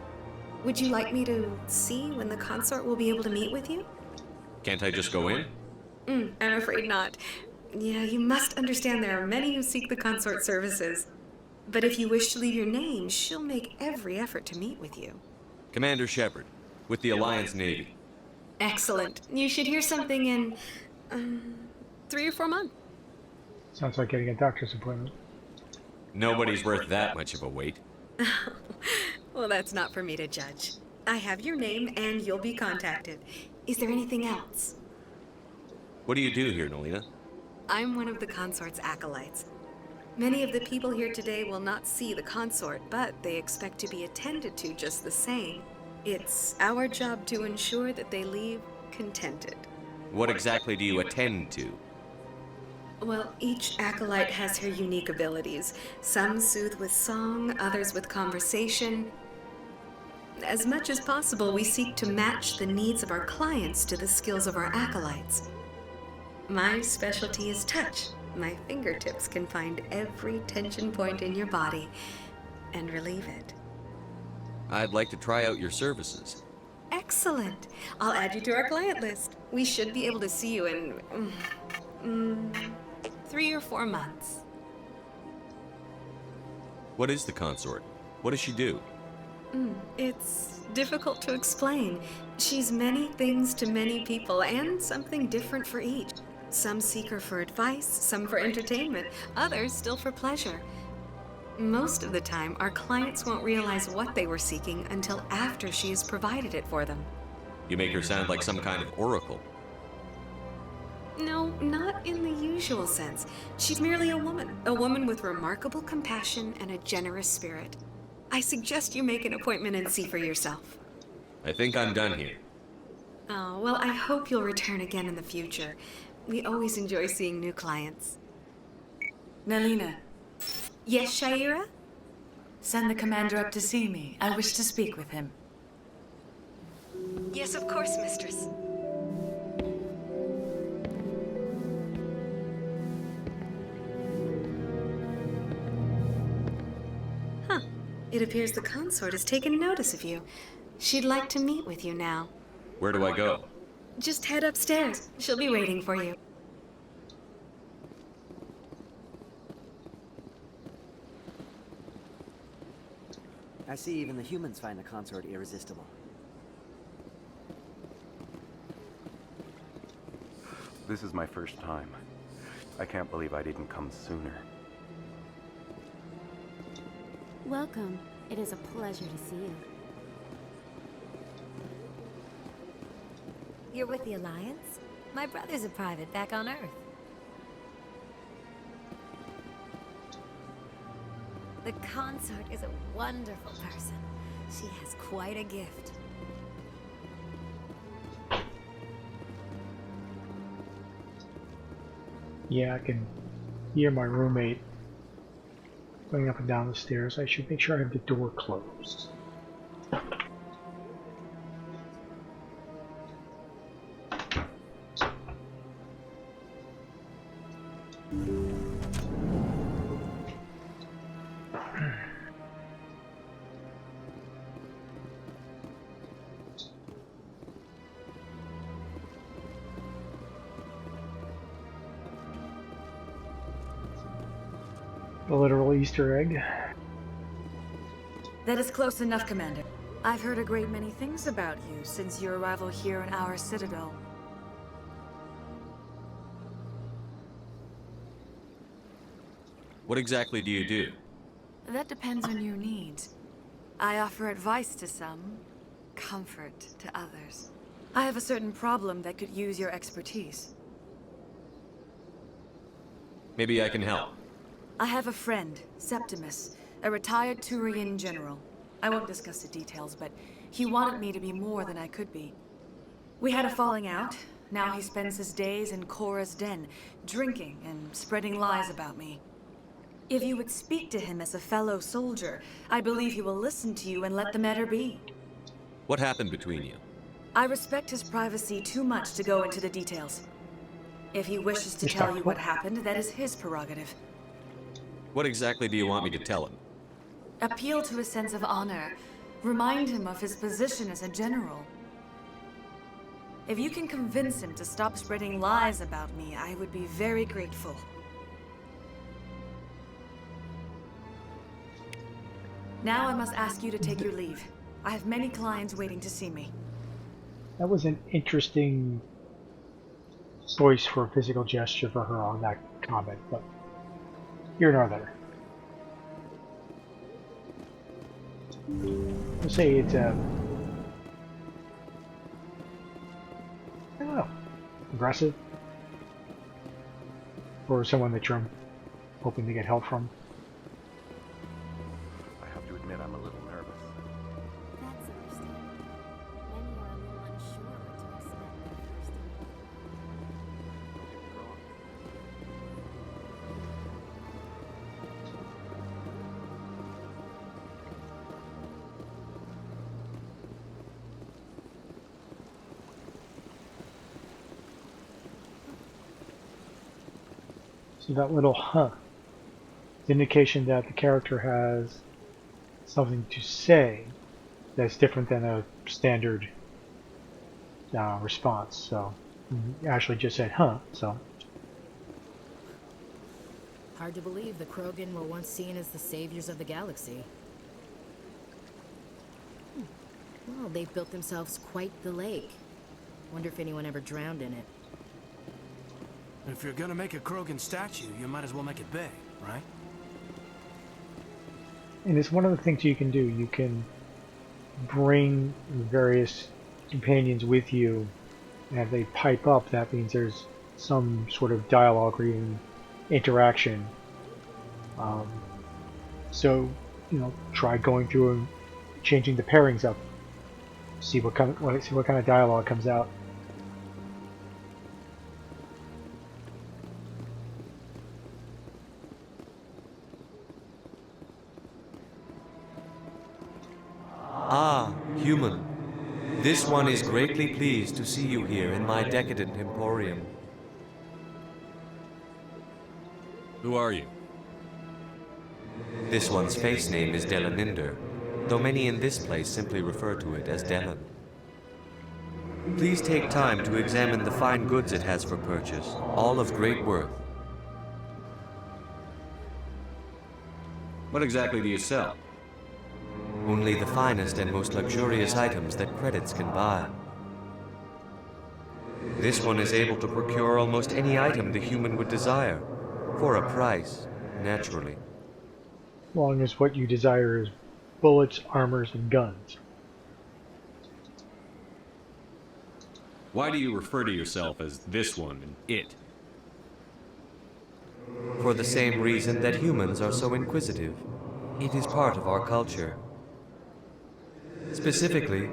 Would you like me to see when the consort will be able to meet with you? Can't I just go in? I'm afraid not. Yeah, you must understand there are many who seek the consort services. But if you wish to leave your name, she'll make every effort to meet with you. Commander Shepard, with the Alliance Navy. Excellent. You should hear something in 3 or 4 months. Sounds like getting a doctor's appointment. Nobody's worth that much of a wait. Well, that's not for me to judge. I have your name and you'll be contacted. Is there anything else? What do you do here, Nelina? I'm one of the consort's acolytes. Many of the people here today will not see the consort, but they expect to be attended to just the same. It's our job to ensure that they leave contented. What exactly do you attend to? Well, each acolyte has her unique abilities. Some soothe with song, others with conversation. As much as possible, we seek to match the needs of our clients to the skills of our acolytes. My specialty is touch. My fingertips can find every tension point in your body and relieve it. I'd like to try out your services. Excellent. I'll add you to our client list. We should be able to see you in 3 or 4 months. What is the consort? What does she do? It's difficult to explain. She's many things to many people, and something different for each. Some seek her for advice, some for entertainment, others still for pleasure. Most of the time, our clients won't realize what they were seeking until after she has provided it for them. You make her sound like some kind of oracle. No, not in the usual sense. She's merely a woman with remarkable compassion and a generous spirit. I suggest you make an appointment and see for yourself. I think I'm done here. Oh, well, I hope you'll return again in the future. We always enjoy seeing new clients. Nelina. Yes, Shaira? Send the commander up to see me. I wish to speak with him. Yes, of course, mistress. It appears the consort has taken notice of you. She'd like to meet with you now. Where do I go? Just head upstairs. She'll be waiting for you. I see even the humans find the consort irresistible. This is my first time. I can't believe I didn't come sooner. Welcome. It is a pleasure to see you. You're with the Alliance? My brother's a private back on Earth. The consort is a wonderful person. She has quite a gift. Yeah, I can hear my roommate going up and down the stairs. I should make sure I have the door closed. A literal Easter egg. That is close enough, Commander. I've heard a great many things about you since your arrival here in our citadel. What exactly do you do? That depends on your needs. I offer advice to some, comfort to others. I have a certain problem that could use your expertise. Maybe I can help. I have a friend, Septimus, a retired Turian general. I won't discuss the details, but he wanted me to be more than I could be. We had a falling out. Now he spends his days in Cora's den, drinking and spreading lies about me. If you would speak to him as a fellow soldier, I believe he will listen to you and let the matter be. What happened between you? I respect his privacy too much to go into the details. If he wishes to tell you what happened, that is his prerogative. What exactly do you want me to tell him? Appeal to his sense of honor. Remind him of his position as a general. If you can convince him to stop spreading lies about me, I would be very grateful. Now I must ask you to take your leave. I have many clients waiting to see me. That was an interesting choice for a physical gesture for her on that comment, but here nor there. I'll say it's I don't know, aggressive for someone that you're hoping to get help from. I have to admit I'm a little nervous. That's understandable. Many are a little unsure what to expect their first meeting. Don't get me wrong. So that little is indication that the character has something to say that's different than a standard response. So Ashley just said so. Hard to believe the Krogan were once seen as the saviors of the galaxy. Well, they've built themselves quite the lake. Wonder if anyone ever drowned in it. If you're gonna make a Krogan statue, you might as well make it big, right? And it's one of the things you can do. You can bring various companions with you, and if they pipe up, that means there's some sort of dialogue or even interaction. So, try going through and changing the pairings up. See what kind of dialogue comes out. Ah, human. This one is greatly pleased to see you here in my decadent emporium. Who are you? This one's face name is Delaninder, though many in this place simply refer to it as Delan. Please take time to examine the fine goods it has for purchase, all of great worth. What exactly do you sell? Only the finest and most luxurious items that credits can buy. This one is able to procure almost any item the human would desire, for a price, naturally. As long as what you desire is bullets, armors, and guns. Why do you refer to yourself as this one and it? For the same reason that humans are so inquisitive. It is part of our culture. Specifically,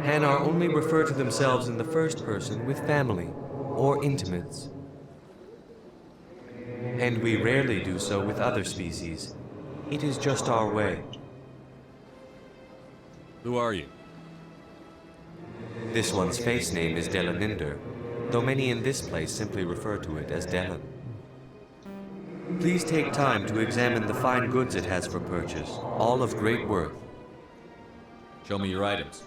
Hanar only refer to themselves in the first person with family or intimates. And we rarely do so with other species. It is just our way. Who are you? This one's face name is Delaninder, though many in this place simply refer to it as Delan. Please take time to examine the fine goods it has for purchase, all of great worth. Show me your items.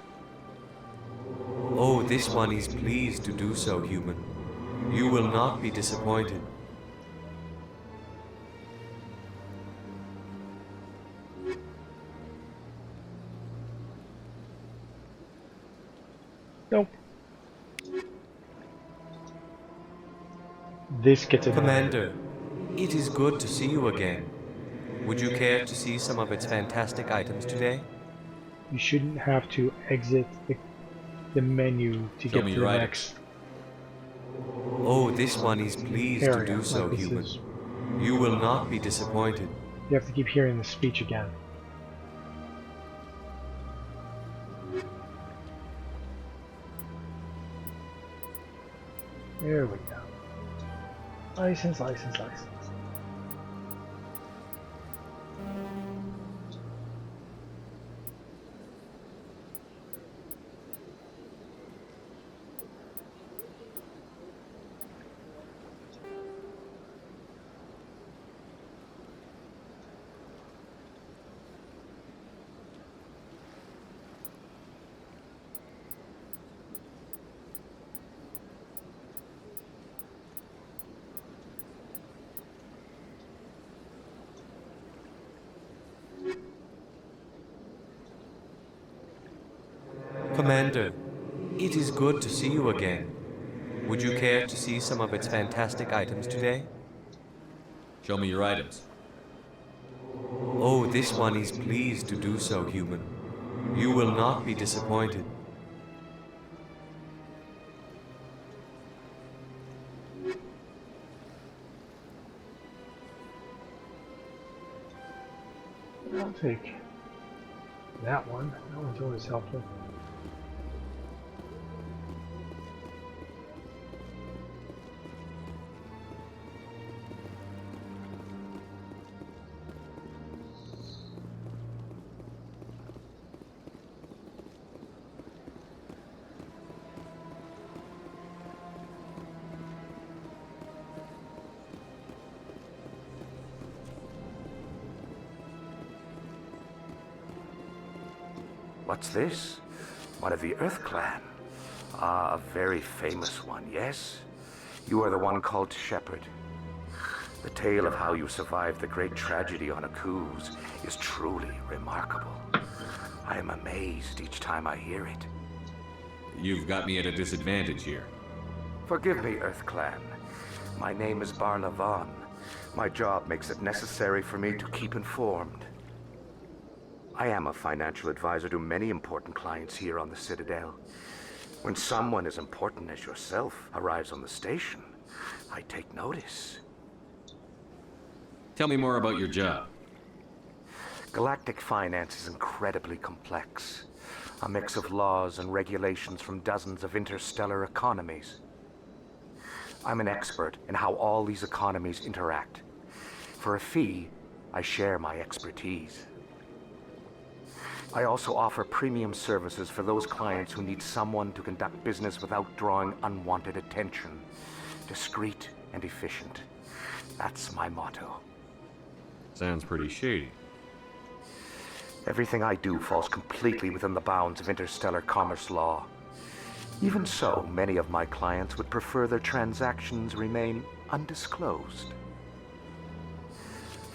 Oh, this one is pleased to do so, human. You will not be disappointed. Nope. This gets a Commander, it is good to see you again. Would you care to see some of its fantastic items today? You shouldn't have to exit the menu to get to the next. Oh, this one is pleased to do so, human. You will not be disappointed. You have to keep hearing the speech again. There we go. License, license, license. Commander, it is good to see you again. Would you care to see some of its fantastic items today? Show me your items. Oh, this one is pleased to do so, human. You will not be disappointed. I'll take that one. That one's always helpful. What's this? One of the Earth Clan. Ah, a very famous one, yes? You are the one called Shepherd. The tale of how you survived the great tragedy on Akuz is truly remarkable. I am amazed each time I hear it. You've got me at a disadvantage here. Forgive me, Earth Clan. My name is Barla Vaughn. My job makes it necessary for me to keep informed. I am a financial advisor to many important clients here on the Citadel. When someone as important as yourself arrives on the station, I take notice. Tell me more about your job. Galactic finance is incredibly complex. A mix of laws and regulations from dozens of interstellar economies. I'm an expert in how all these economies interact. For a fee, I share my expertise. I also offer premium services for those clients who need someone to conduct business without drawing unwanted attention. Discreet and efficient. That's my motto. Sounds pretty shady. Everything I do falls completely within the bounds of interstellar commerce law. Even so, many of my clients would prefer their transactions remain undisclosed.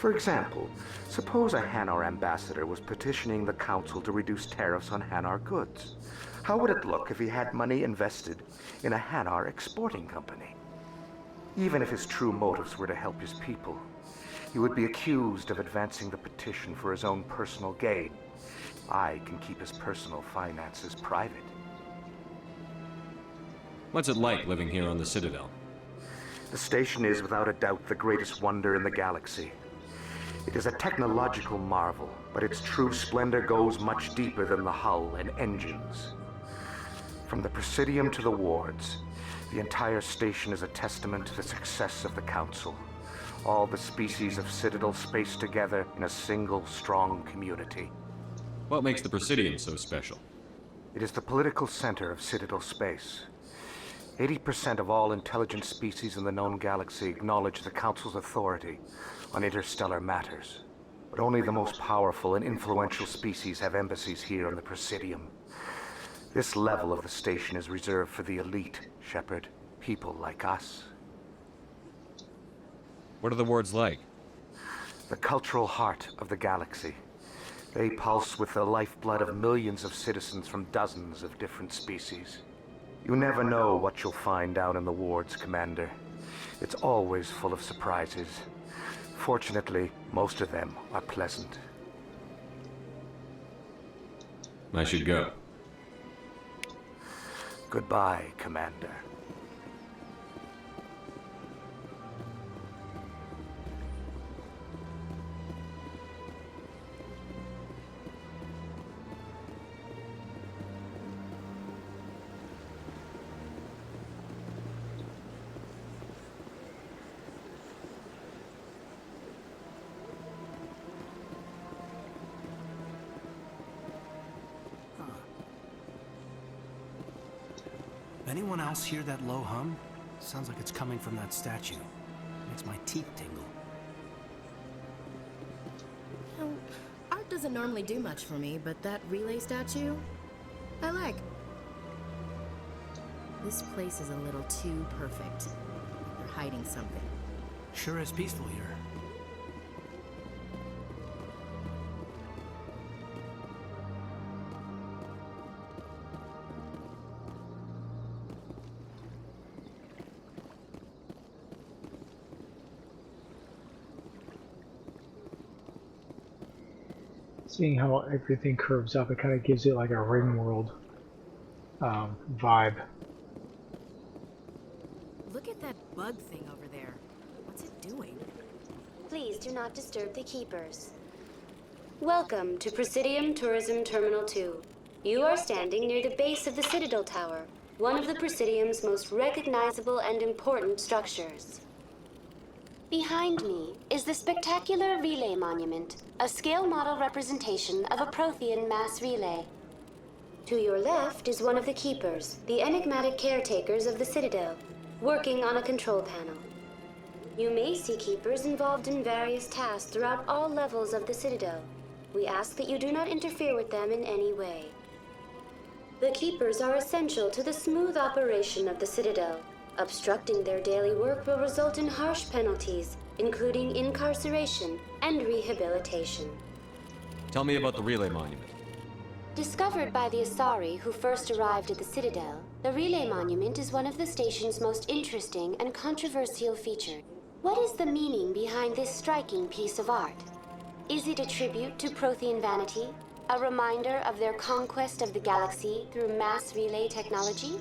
For example, suppose a Hanar ambassador was petitioning the council to reduce tariffs on Hanar goods. How would it look if he had money invested in a Hanar exporting company? Even if his true motives were to help his people, he would be accused of advancing the petition for his own personal gain. I can keep his personal finances private. What's it like living here on the Citadel? The station is without a doubt the greatest wonder in the galaxy. It is a technological marvel, but its true splendor goes much deeper than the hull and engines. From the Presidium to the wards, the entire station is a testament to the success of the Council. All the species of Citadel spaced together in a single, strong community. What makes the Presidium so special? It is the political center of Citadel space. 80% of all intelligent species in the known galaxy acknowledge the Council's authority on interstellar matters. But only the most powerful and influential species have embassies here on the Presidium. This level of the station is reserved for the elite, Shepard. People like us. What are the wards like? The cultural heart of the galaxy. They pulse with the lifeblood of millions of citizens from dozens of different species. You never know what you'll find down in the wards, Commander. It's always full of surprises. Fortunately, most of them are pleasant. I should go. Goodbye, Commander. Anyone else hear that low hum? Sounds like it's coming from that statue. Makes my teeth tingle. Art doesn't normally do much for me, but that relay statue, I like. This place is a little too perfect. They're hiding something. Sure is peaceful here. Seeing how everything curves up, it kind of gives it like a ring world vibe. Look at that bug thing over there. What's it doing? Please do not disturb the keepers. Welcome to Presidium Tourism Terminal 2. You are standing near the base of the Citadel Tower, one of the Presidium's most recognizable and important structures. Behind me is the spectacular relay monument, a scale model representation of a Prothean mass relay. To your left is one of the keepers, the enigmatic caretakers of the Citadel, working on a control panel. You may see keepers involved in various tasks throughout all levels of the Citadel. We ask that you do not interfere with them in any way. The keepers are essential to the smooth operation of the Citadel. Obstructing their daily work will result in harsh penalties, including incarceration and rehabilitation. Tell me about the relay monument. Discovered by the Asari who first arrived at the Citadel, the relay monument is one of the station's most interesting and controversial features. What is the meaning behind this striking piece of art? Is it a tribute to Prothean vanity? A reminder of their conquest of the galaxy through mass relay technology?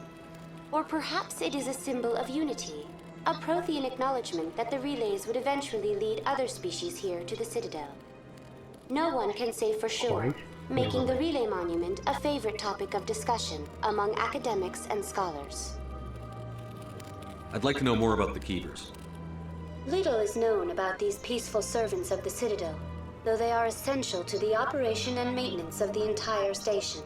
Or perhaps it is a symbol of unity, a Prothean acknowledgement that the relays would eventually lead other species here to the Citadel. No one can say for sure, making the relay monument a favorite topic of discussion among academics and scholars. I'd like to know more about the keepers. Little is known about these peaceful servants of the Citadel, though they are essential to the operation and maintenance of the entire station.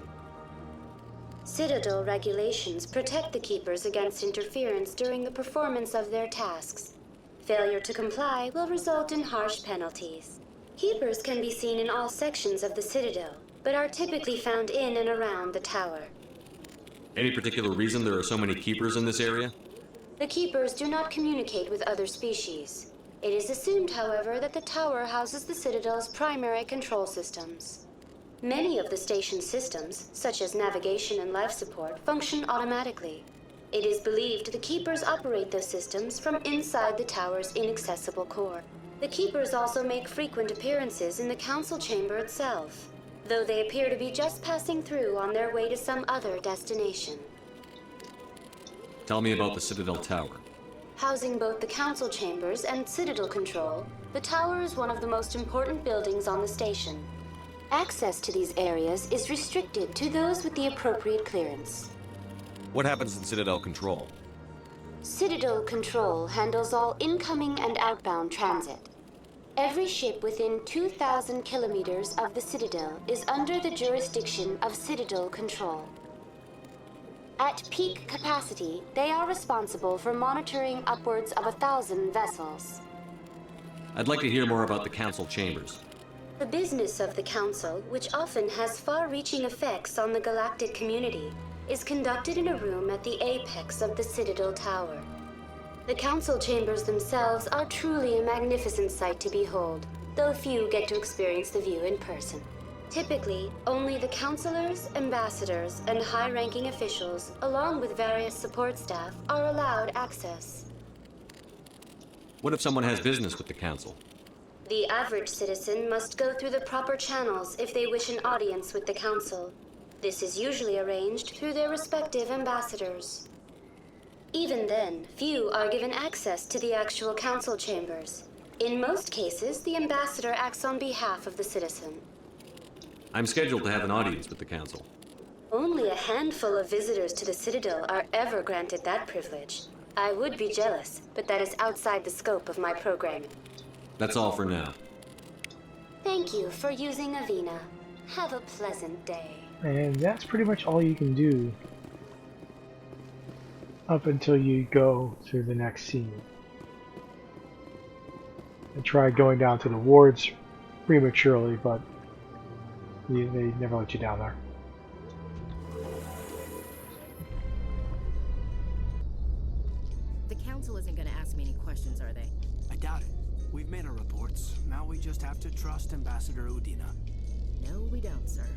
Citadel regulations protect the keepers against interference during the performance of their tasks. Failure to comply will result in harsh penalties. Keepers can be seen in all sections of the Citadel, but are typically found in and around the tower. Any particular reason there are so many keepers in this area? The keepers do not communicate with other species. It is assumed, however, that the tower houses the Citadel's primary control systems. Many of the station's systems, such as navigation and life support, function automatically. It is believed the keepers operate those systems from inside the tower's inaccessible core. The keepers also make frequent appearances in the council chamber itself, though they appear to be just passing through on their way to some other destination. Tell me about the Citadel Tower. Housing both the council chambers and Citadel Control, the tower is one of the most important buildings on the station. Access to these areas is restricted to those with the appropriate clearance. What happens in Citadel Control? Citadel Control handles all incoming and outbound transit. Every ship within 2,000 kilometers of the Citadel is under the jurisdiction of Citadel Control. At peak capacity, they are responsible for monitoring upwards of 1,000 vessels. I'd like to hear more about the Council Chambers. The business of the Council, which often has far-reaching effects on the galactic community, is conducted in a room at the apex of the Citadel Tower. The Council Chambers themselves are truly a magnificent sight to behold, though few get to experience the view in person. Typically, only the councilors, ambassadors, and high-ranking officials, along with various support staff, are allowed access. What if someone has business with the Council? The average citizen must go through the proper channels if they wish an audience with the Council. This is usually arranged through their respective ambassadors. Even then, few are given access to the actual Council chambers. In most cases, the ambassador acts on behalf of the citizen. I'm scheduled to have an audience with the Council. Only a handful of visitors to the Citadel are ever granted that privilege. I would be jealous, but that is outside the scope of my programming. That's all for now. Thank you for using Avina. Have a pleasant day. And that's pretty much all you can do up until you go to the next scene. I tried going down to the wards prematurely, but they never let you down there. The council isn't going to ask me any questions, are they? I doubt it. We've made our reports. Now we just have to trust Ambassador Udina. No, we don't, sir.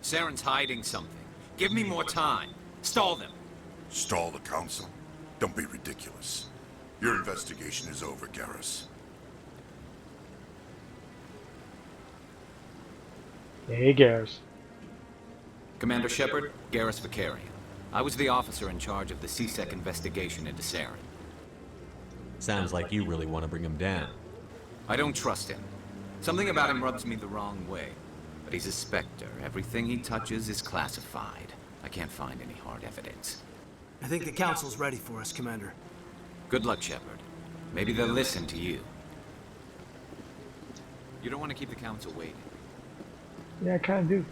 Saren's hiding something. Give me more time. Stall them. Stall the Council? Don't be ridiculous. Your investigation is over, Garrus. Hey, Garrus. Commander Shepard, Garrus Vicarian. I was the officer in charge of the CSEC investigation into Saren. Sounds like you really want to bring him down. I don't trust him. Something about him rubs me the wrong way. But he's a Spectre. Everything he touches is classified. I can't find any hard evidence. I think the Council's ready for us, Commander. Good luck, Shepard. Maybe they'll listen to you. You don't want to keep the Council waiting. Yeah, I kind of do.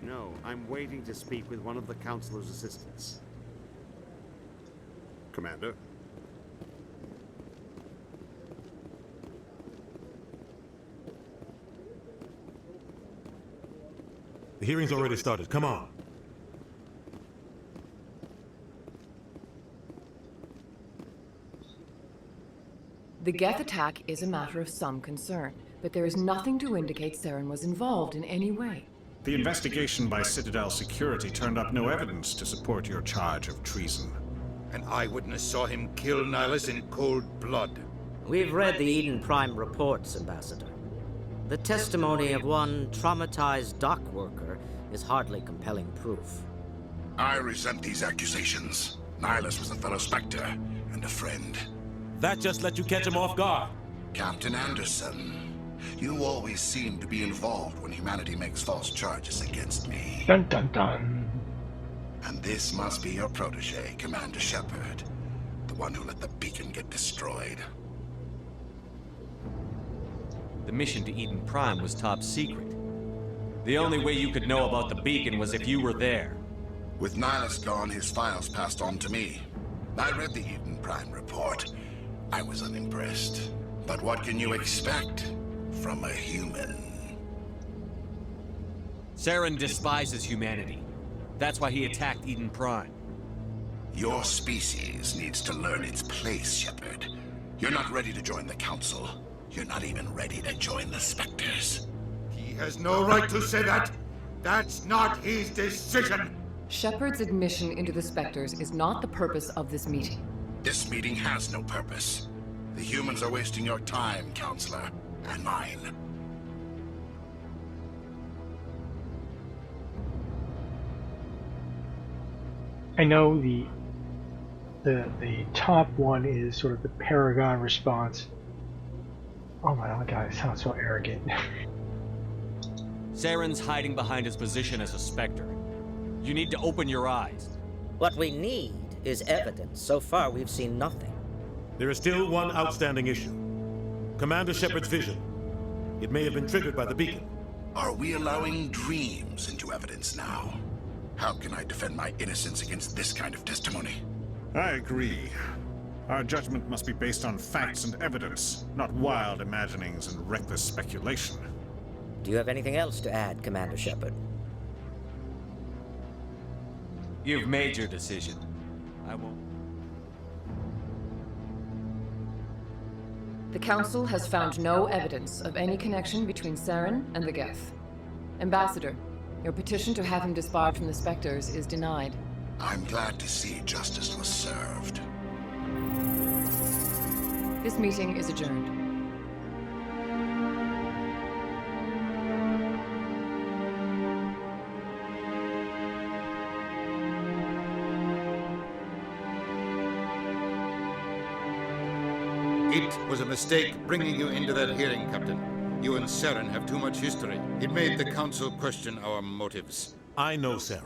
No, I'm waiting to speak with one of the Councilor's assistants. Commander? The hearing's already started. Come on. The Geth attack is a matter of some concern, but there is nothing to indicate Saren was involved in any way. The investigation by Citadel Security turned up no evidence to support your charge of treason. An eyewitness saw him kill Nihilus in cold blood. We've read the Eden Prime reports, Ambassador. The testimony of one traumatized dock worker is hardly compelling proof. I resent these accusations. Nihilus was a fellow Spectre and a friend. That just let you catch him off guard. Captain Anderson, you always seem to be involved when humanity makes false charges against me. Dun dun dun. And this must be your protege, Commander Shepard. The one who let the beacon get destroyed. The mission to Eden Prime was top secret. The only way you could know about the beacon was if you were there. With Nihilus gone, his files passed on to me. I read the Eden Prime report. I was unimpressed. But what can you expect from a human? Saren despises humanity. That's why he attacked Eden Prime. Your species needs to learn its place, Shepard. You're not ready to join the Council. You're not even ready to join the Spectres. He has no right to say that. That's not his decision. Shepard's admission into the Spectres is not the purpose of this meeting. This meeting has no purpose. The humans are wasting your time, Counselor, and mine. I know the top one is sort of the Paragon response. Oh my god, it sounds so arrogant. Saren's hiding behind his position as a Spectre. You need to open your eyes. What we need is evidence. So far, we've seen nothing. There is still one outstanding issue. Commander Shepard's vision. It may have been triggered by the beacon. Are we allowing dreams into evidence now? How can I defend my innocence against this kind of testimony? I agree. Our judgment must be based on facts and evidence, not wild imaginings and reckless speculation. Do you have anything else to add, Commander Shepard? You've made your decision. I won't. The Council has found no evidence of any connection between Saren and the Geth. Ambassador, your petition to have him disbarred from the Spectres is denied. I'm glad to see justice was served. This meeting is adjourned. It was a mistake bringing you into that hearing, Captain. You and Saren have too much history. It made the Council question our motives. I know Saren.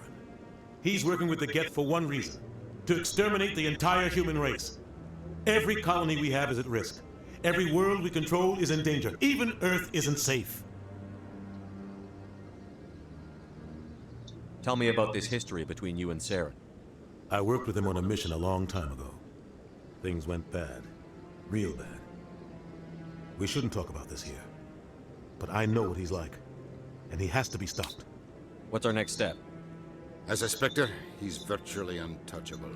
He's working with the Geth for one reason. To exterminate the entire human race. Every colony we have is at risk. Every world we control is in danger. Even Earth isn't safe. Tell me about this history between you and Saren. I worked with him on a mission a long time ago. Things went bad. Real bad. We shouldn't talk about this here. But I know what he's like. And he has to be stopped. What's our next step? As a Spectre, he's virtually untouchable.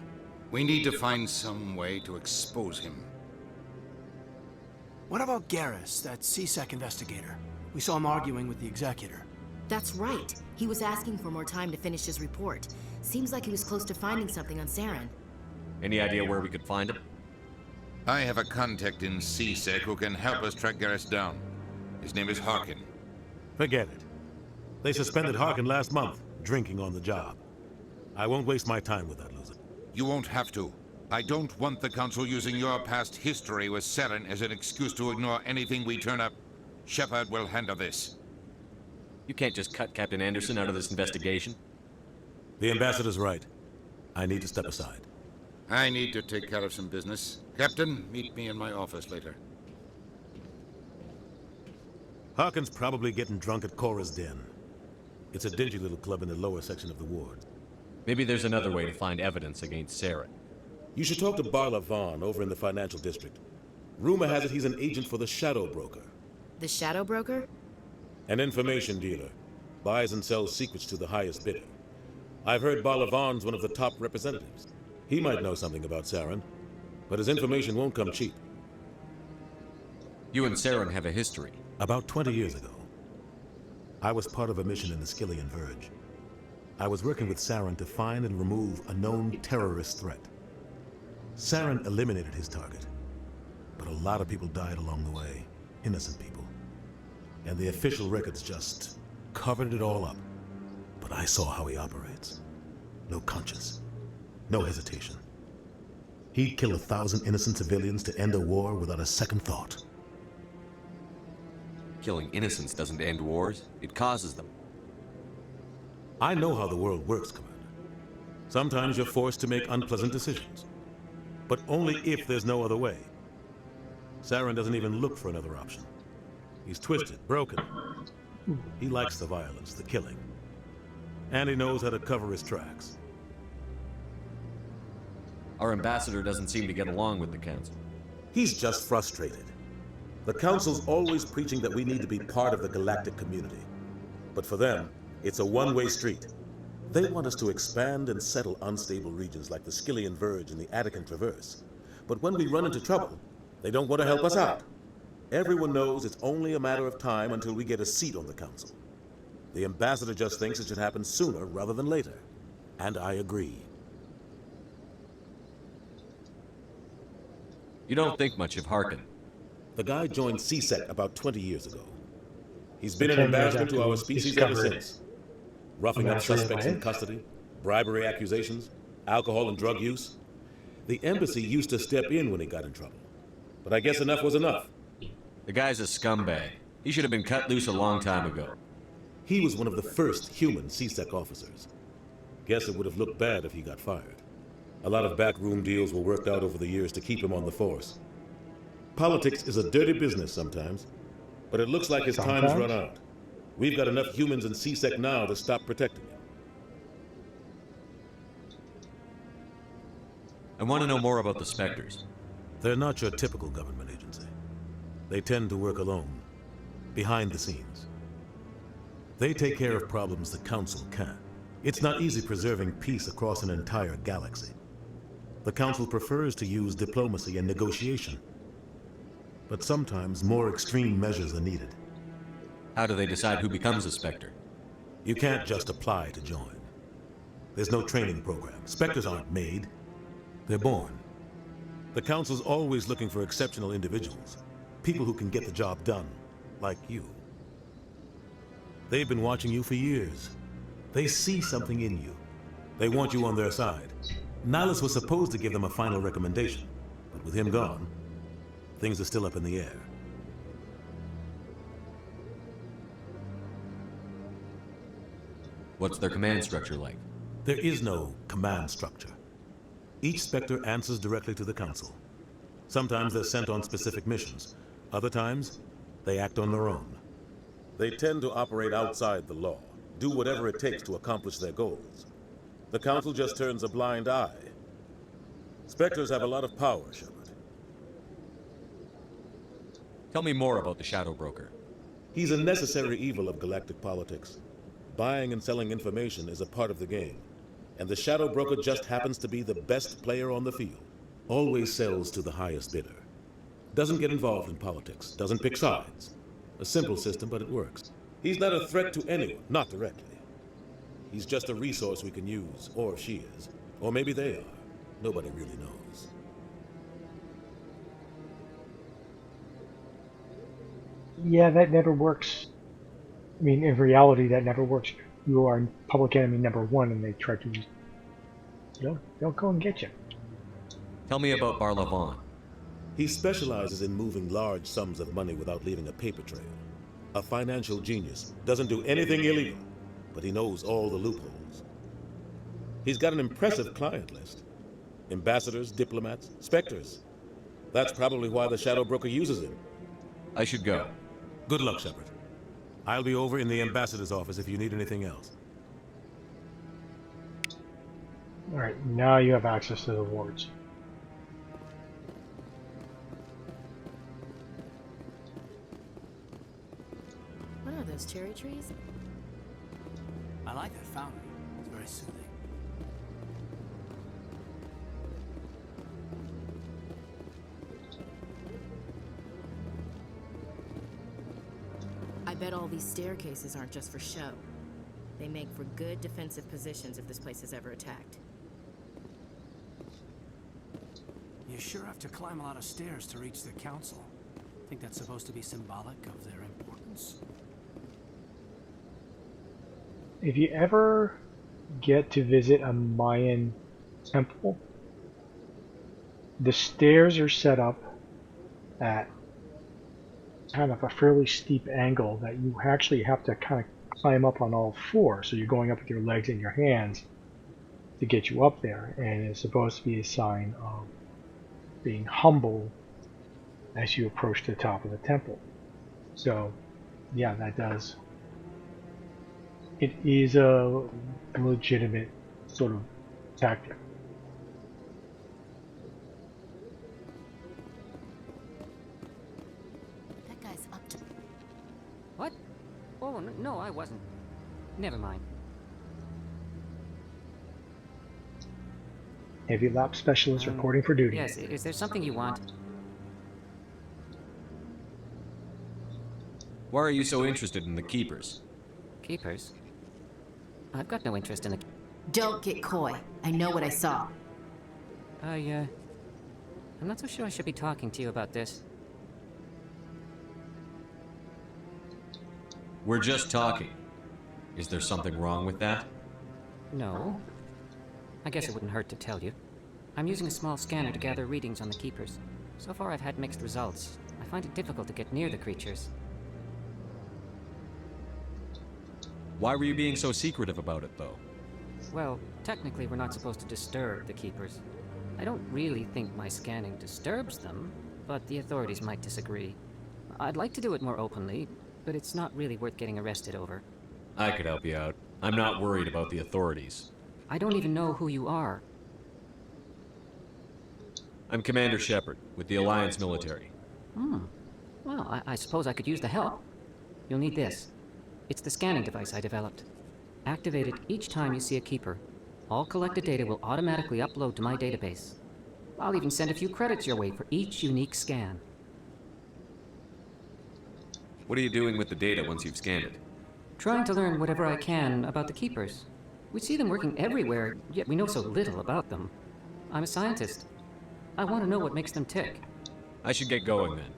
We need to find some way to expose him. What about Garrus, that CSEC investigator? We saw him arguing with the Executor. That's right. He was asking for more time to finish his report. Seems like he was close to finding something on Saren. Any idea where we could find him? I have a contact in CSEC who can help us track Garrus down. His name is Harkin. Forget it. They suspended Harkin last month, drinking on the job. I won't waste my time with that loser. You won't have to. I don't want the Council using your past history with Saren as an excuse to ignore anything we turn up. Shepard will handle this. You can't just cut Captain Anderson out of this investigation. The Ambassador's right. I need to step aside. I need to take care of some business. Captain, meet me in my office later. Harkin's probably getting drunk at Cora's Den. It's a dingy little club in the lower section of the ward. Maybe there's another way to find evidence against Saren. You should talk to Barla Vaughn over in the financial district. Rumor has it he's an agent for the Shadow Broker. The Shadow Broker? An information dealer. Buys and sells secrets to the highest bidder. I've heard Barla Vaughn's one of the top representatives. He might know something about Saren, but his information won't come cheap. You and Saren have a history. About 20 years ago, I was part of a mission in the Skillian Verge. I was working with Saren to find and remove a known terrorist threat. Saren eliminated his target, but a lot of people died along the way, innocent people. And the official records just covered it all up. But I saw how he operates. No conscience, no hesitation. He'd kill 1,000 innocent civilians to end a war without a second thought. Killing innocents doesn't end wars, it causes them. I know how the world works, Commander. Sometimes you're forced to make unpleasant decisions. But only if there's no other way. Saren doesn't even look for another option. He's twisted, broken. He likes the violence, the killing. And he knows how to cover his tracks. Our ambassador doesn't seem to get along with the council. He's just frustrated. The council's always preaching that we need to be part of the galactic community. But for them, it's a one-way street. They want us to expand and settle unstable regions like the Skillian Verge and the Attican Traverse. But when we run into trouble, they don't want to help us out. Everyone knows it's only a matter of time until we get a seat on the council. The ambassador just thinks it should happen sooner rather than later. And I agree. You don't think much of Harkin. The guy joined CSEC about 20 years ago. He's been an embarrassment to our species ever since. Roughing up suspects in custody, bribery accusations, alcohol and drug use. The embassy used to step in when he got in trouble. But I guess enough was enough. The guy's a scumbag. He should have been cut loose a long time ago. He was one of the first human CSEC officers. Guess it would have looked bad if he got fired. A lot of backroom deals were worked out over the years to keep him on the force. Politics is a dirty business sometimes, but it looks like his time's run out. We've got enough humans in CSEC now to stop protecting him. I want to know more about the Spectres. They're not your typical government agency. They tend to work alone, behind the scenes. They take care of problems the Council can't. It's not easy preserving peace across an entire galaxy. The Council prefers to use diplomacy and negotiation. But sometimes more extreme measures are needed. How do they decide who becomes a Spectre? You can't just apply to join. There's no training program. Spectres aren't made. They're born. The Council's always looking for exceptional individuals. People who can get the job done, like you. They've been watching you for years. They see something in you. They want you on their side. Nihilus was supposed to give them a final recommendation, but with him gone, things are still up in the air. What's their command structure like? There is no command structure. Each Spectre answers directly to the Council. Sometimes they're sent on specific missions. Other times, they act on their own. They tend to operate outside the law, do whatever it takes to accomplish their goals. The Council just turns a blind eye. Spectres have a lot of power, Shepard. Tell me more about the Shadow Broker. He's a necessary evil of galactic politics. Buying and selling information is a part of the game. And the Shadow Broker just happens to be the best player on the field. Always sells to the highest bidder. Doesn't get involved in politics, doesn't pick sides. A simple system, but it works. He's not a threat to anyone, not directly. He's just a resource we can use, or she is. Or maybe they are. Nobody really knows. Yeah, that never works. I mean, in reality, that never works. You are public enemy number one, and they try to, they'll go and get you. Tell me about Barlavon. He specializes in moving large sums of money without leaving a paper trail. A financial genius. Doesn't do anything illegal, but he knows all the loopholes. He's got an impressive client list. Ambassadors, diplomats, Spectres. That's probably why the Shadow Broker uses him. I should go. Good luck, Shepard. I'll be over in the ambassador's office if you need anything else. Alright, now you have access to the wards. What are those, cherry trees? I like that fountain. It's very soothing. I bet all these staircases aren't just for show. They make for good defensive positions if this place is ever attacked. You sure have to climb a lot of stairs to reach the council. Think that's supposed to be symbolic of their importance? If you ever get to visit a Mayan temple, the stairs are set up at kind of a fairly steep angle that you actually have to kind of climb up on all fours. So you're going up with your legs and your hands to get you up there, and it's supposed to be a sign of being humble as you approach the top of the temple. So yeah, that does. It is a legitimate sort of tactic. no, I wasn't. Never mind. Heavy lap specialist reporting for duty. Yes, is there something you want? Why are you so interested in the Keepers? Keepers? I've got no interest in the... Don't get coy. I know what I saw. I'm not so sure I should be talking to you about this. We're just talking. Is there something wrong with that? No. I guess it wouldn't hurt to tell you. I'm using a small scanner to gather readings on the Keepers. So far I've had mixed results. I find it difficult to get near the creatures. Why were you being so secretive about it, though? Well, technically we're not supposed to disturb the Keepers. I don't really think my scanning disturbs them, but the authorities might disagree. I'd like to do it more openly, but it's not really worth getting arrested over. I could help you out. I'm not worried about the authorities. I don't even know who you are. I'm Commander Shepard, with the Alliance military. Well, I suppose I could use the help. You'll need this. It's the scanning device I developed. Activate it each time you see a Keeper. All collected data will automatically upload to my database. I'll even send a few credits your way for each unique scan. What are you doing with the data once you've scanned it? Trying to learn whatever I can about the Keepers. We see them working everywhere, yet we know so little about them. I'm a scientist. I want to know what makes them tick. I should get going then.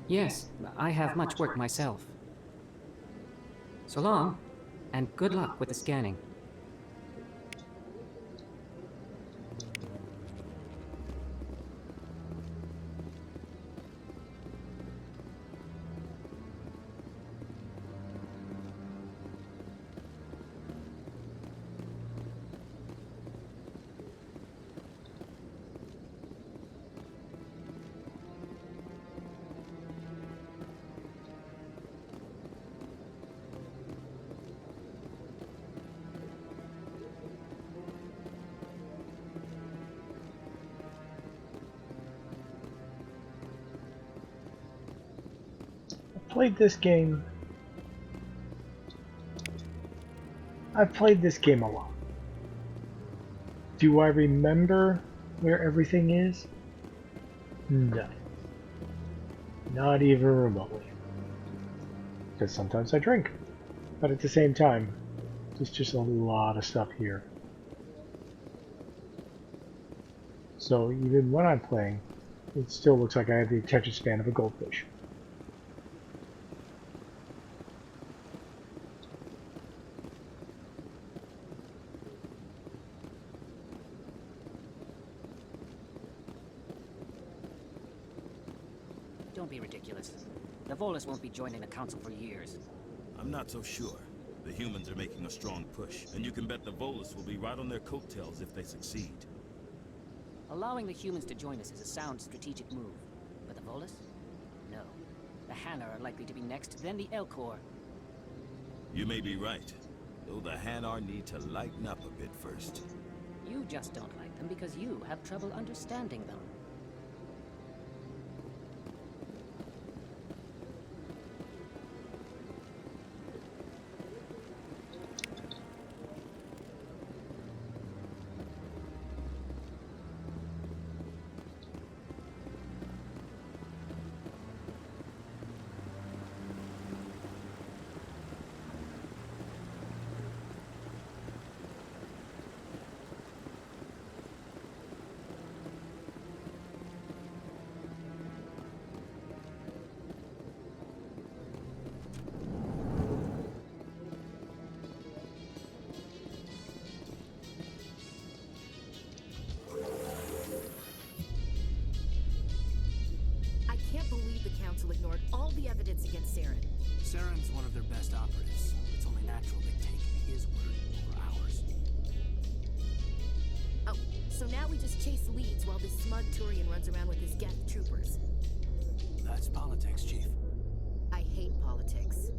Yes, I have much work myself. So long, and good luck with the scanning. Played this game. I've played this game a lot. Do I remember where everything is? No. Not even remotely. Because sometimes I drink. But at the same time, there's just a lot of stuff here. So even when I'm playing, it still looks like I have the attention span of a goldfish. Don't be ridiculous. The Volus won't be joining the Council for years. I'm not so sure. The humans are making a strong push, and you can bet the Volus will be right on their coattails if they succeed. Allowing the humans to join us is a sound strategic move. But the Volus? No. The Hanar are likely to be next, then the Elcor. You may be right, though the Hanar need to lighten up a bit first. You just don't like them because you have trouble understanding them. Ignored all the evidence against Saren. Saren's one of their best operatives. It's only natural they take his word over ours. Oh, so now we just chase leads while this smug Turian runs around with his Geth troopers. That's politics, Chief. I hate politics.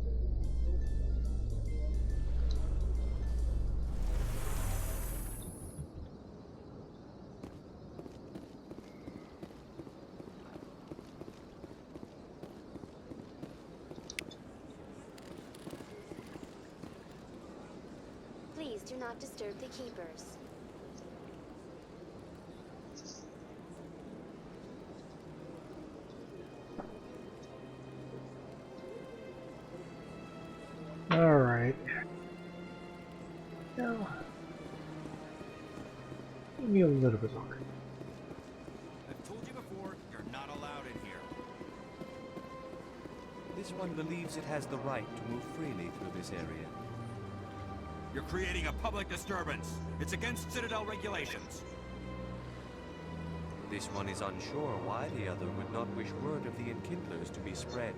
Please do not disturb the keepers. All right. Now, give me a little bit longer. I've told you before, you're not allowed in here. This one believes it has the right to move freely through this area. You're creating a public disturbance. It's against Citadel regulations. This one is unsure why the other would not wish word of the enkindlers to be spread.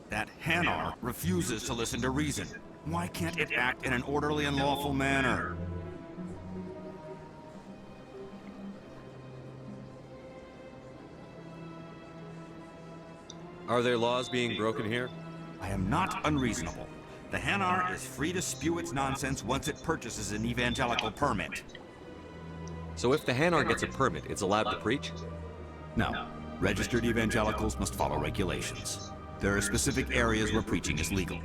That Hanar refuses to listen to reason. Why can't it act in an orderly and lawful manner? Are there laws being broken here? I am not unreasonable. The Hanar is free to spew its nonsense once it purchases an evangelical permit. So if the Hanar gets a permit, it's allowed to preach? No. Registered evangelicals must follow regulations. There are specific areas where preaching is legal.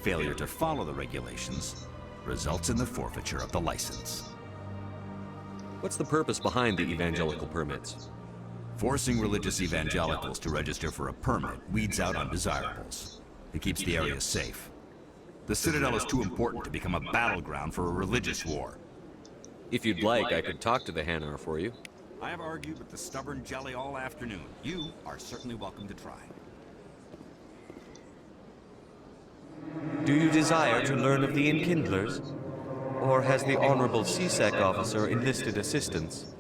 Failure to follow the regulations results in the forfeiture of the license. What's the purpose behind the evangelical permits? Forcing religious evangelicals to register for a permit weeds out undesirables. It keeps the area safe. The Citadel is too important to become a battleground for a religious war. If you'd like, I could talk to the Hanar for you. I have argued with the stubborn jelly all afternoon. You are certainly welcome to try. Do you desire to learn of the enkindlers? Or has the Honorable CSEC officer enlisted assistance?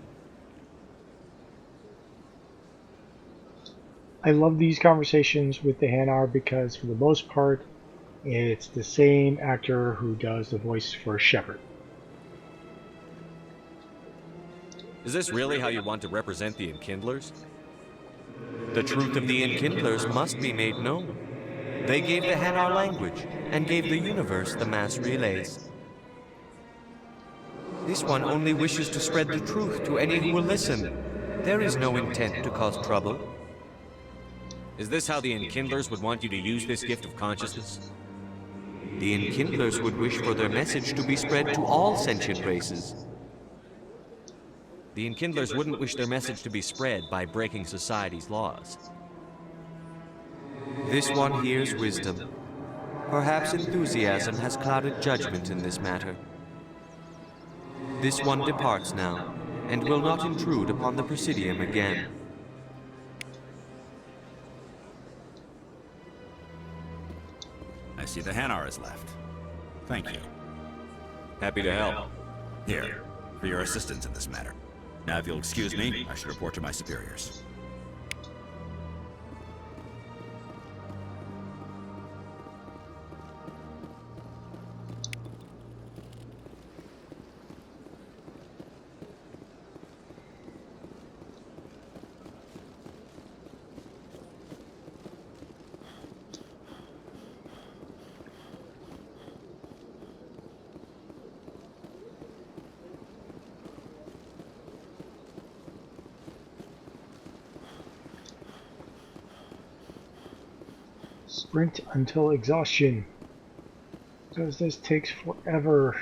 I love these conversations with the Hanar because, for the most part, it's the same actor who does the voice for Shepard. Is this really how you want to represent the enkindlers? The truth of the enkindlers must be made known. They gave the Hanar language, and gave the universe the mass relays. This one only wishes to spread the truth to any who will listen. There is no intent to cause trouble. Is this how the enkindlers would want you to use this gift of consciousness? The enkindlers would wish for their message to be spread to all sentient races. The enkindlers wouldn't wish their message to be spread by breaking society's laws. This one hears wisdom. Perhaps enthusiasm has clouded judgment in this matter. This one departs now, and will not intrude upon the Presidium again. I see the Hanar is left. Thank you. Happy to help. Here, for your assistance in this matter. Now, if you'll excuse me, I should report to my superiors. Sprint until exhaustion, because this takes forever.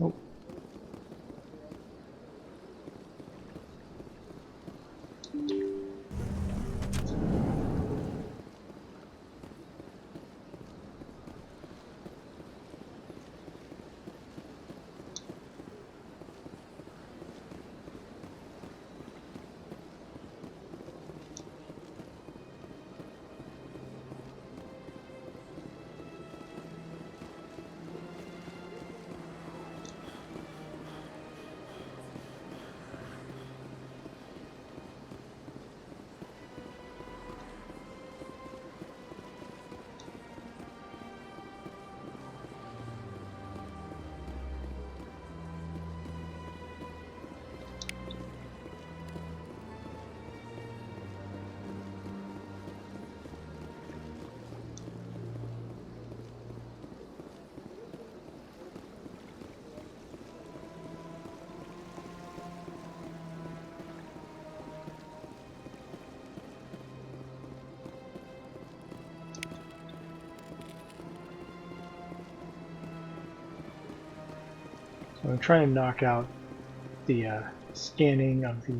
Oh. So I'm trying to knock out the scanning of the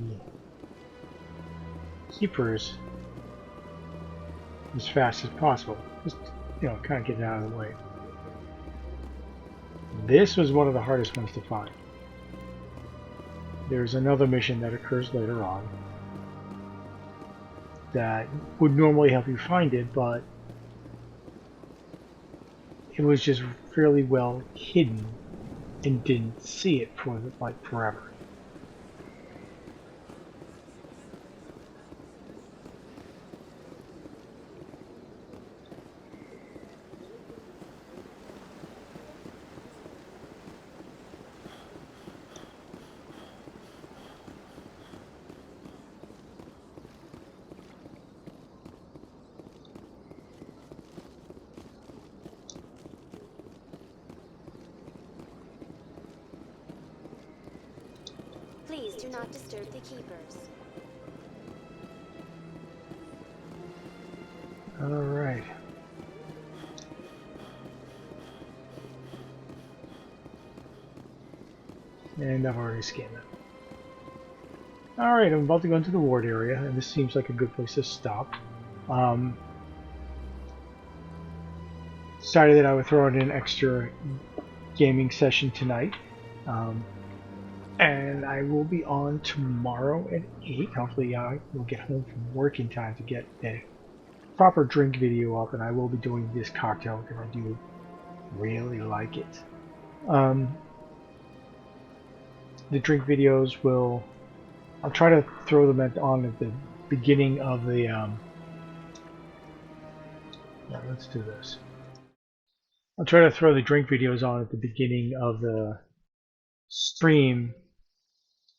keepers as fast as possible. Just, kind of get it out of the way. This was one of the hardest ones to find. There's another mission that occurs later on that would normally help you find it, but it was just fairly well hidden and didn't see it for like forever. Please do not disturb the keepers. All right. And I've already scanned it. Alright, I'm about to go into the ward area, and this seems like a good place to stop. Decided that I would throw in an extra gaming session tonight. And I will be on tomorrow at 8. Hopefully I will get home from work in time to get the proper drink video up, and I will be doing this cocktail because I do really like it. The drink videos will... I'll try to throw them on at the beginning of the... yeah, let's do this. I'll try to throw the drink videos on at the beginning of the stream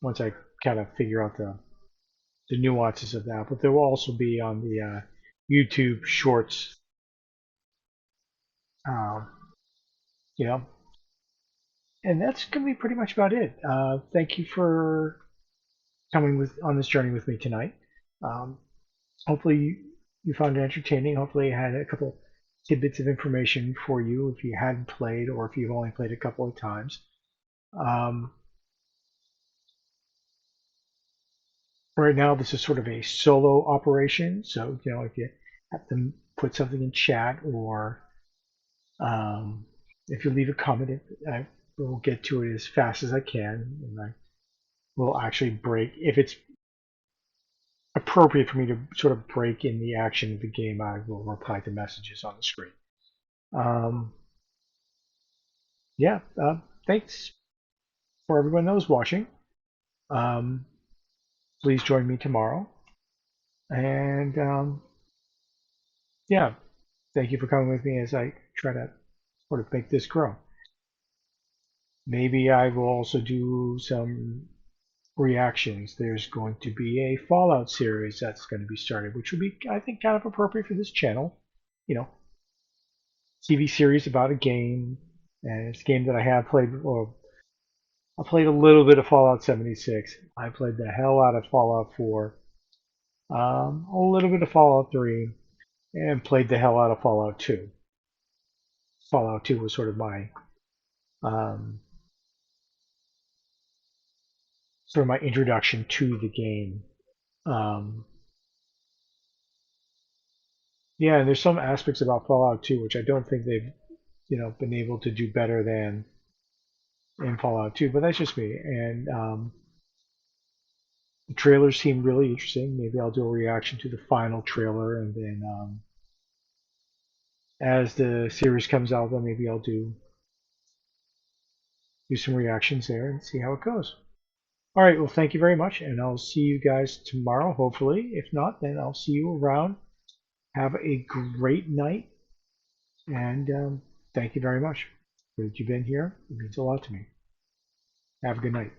once I kind of figure out the nuances of that. But they will also be on the YouTube Shorts. And that's going to be pretty much about it. Thank you for coming on this journey with me tonight. Hopefully you found it entertaining. Hopefully I had a couple tidbits of information for you if you hadn't played or if you've only played a couple of times. Right now this is sort of a solo operation, so if you have to put something in chat or if you leave a comment, I will get to it as fast as I can, and I will actually break if it's appropriate for me to sort of break in the action of the game. I will reply to messages on the screen. Yeah, thanks for everyone that was watching. Please join me tomorrow. And yeah, thank you for coming with me as I try to sort of make this grow. Maybe I will also do some reactions. There's going to be a Fallout series that's going to be started, which would be, I think, kind of appropriate for this channel. TV series about a game, and it's a game that I have played. Or I played a little bit of Fallout 76. I played the hell out of Fallout 4, a little bit of Fallout 3, and played the hell out of Fallout 2. Fallout 2 was sort of my sort of my introduction to the game. Yeah, and there's some aspects about Fallout 2 which I don't think they've, been able to do better than in Fallout 2, but that's just me. And the trailers seem really interesting. Maybe I'll do a reaction to the final trailer, and then as the series comes out, then maybe I'll do some reactions there and see how it goes. All right, well, thank you very much, and I'll see you guys tomorrow, hopefully. If not, then I'll see you around. Have a great night, and thank you very much that you've been here. It means a lot to me. Have a good night.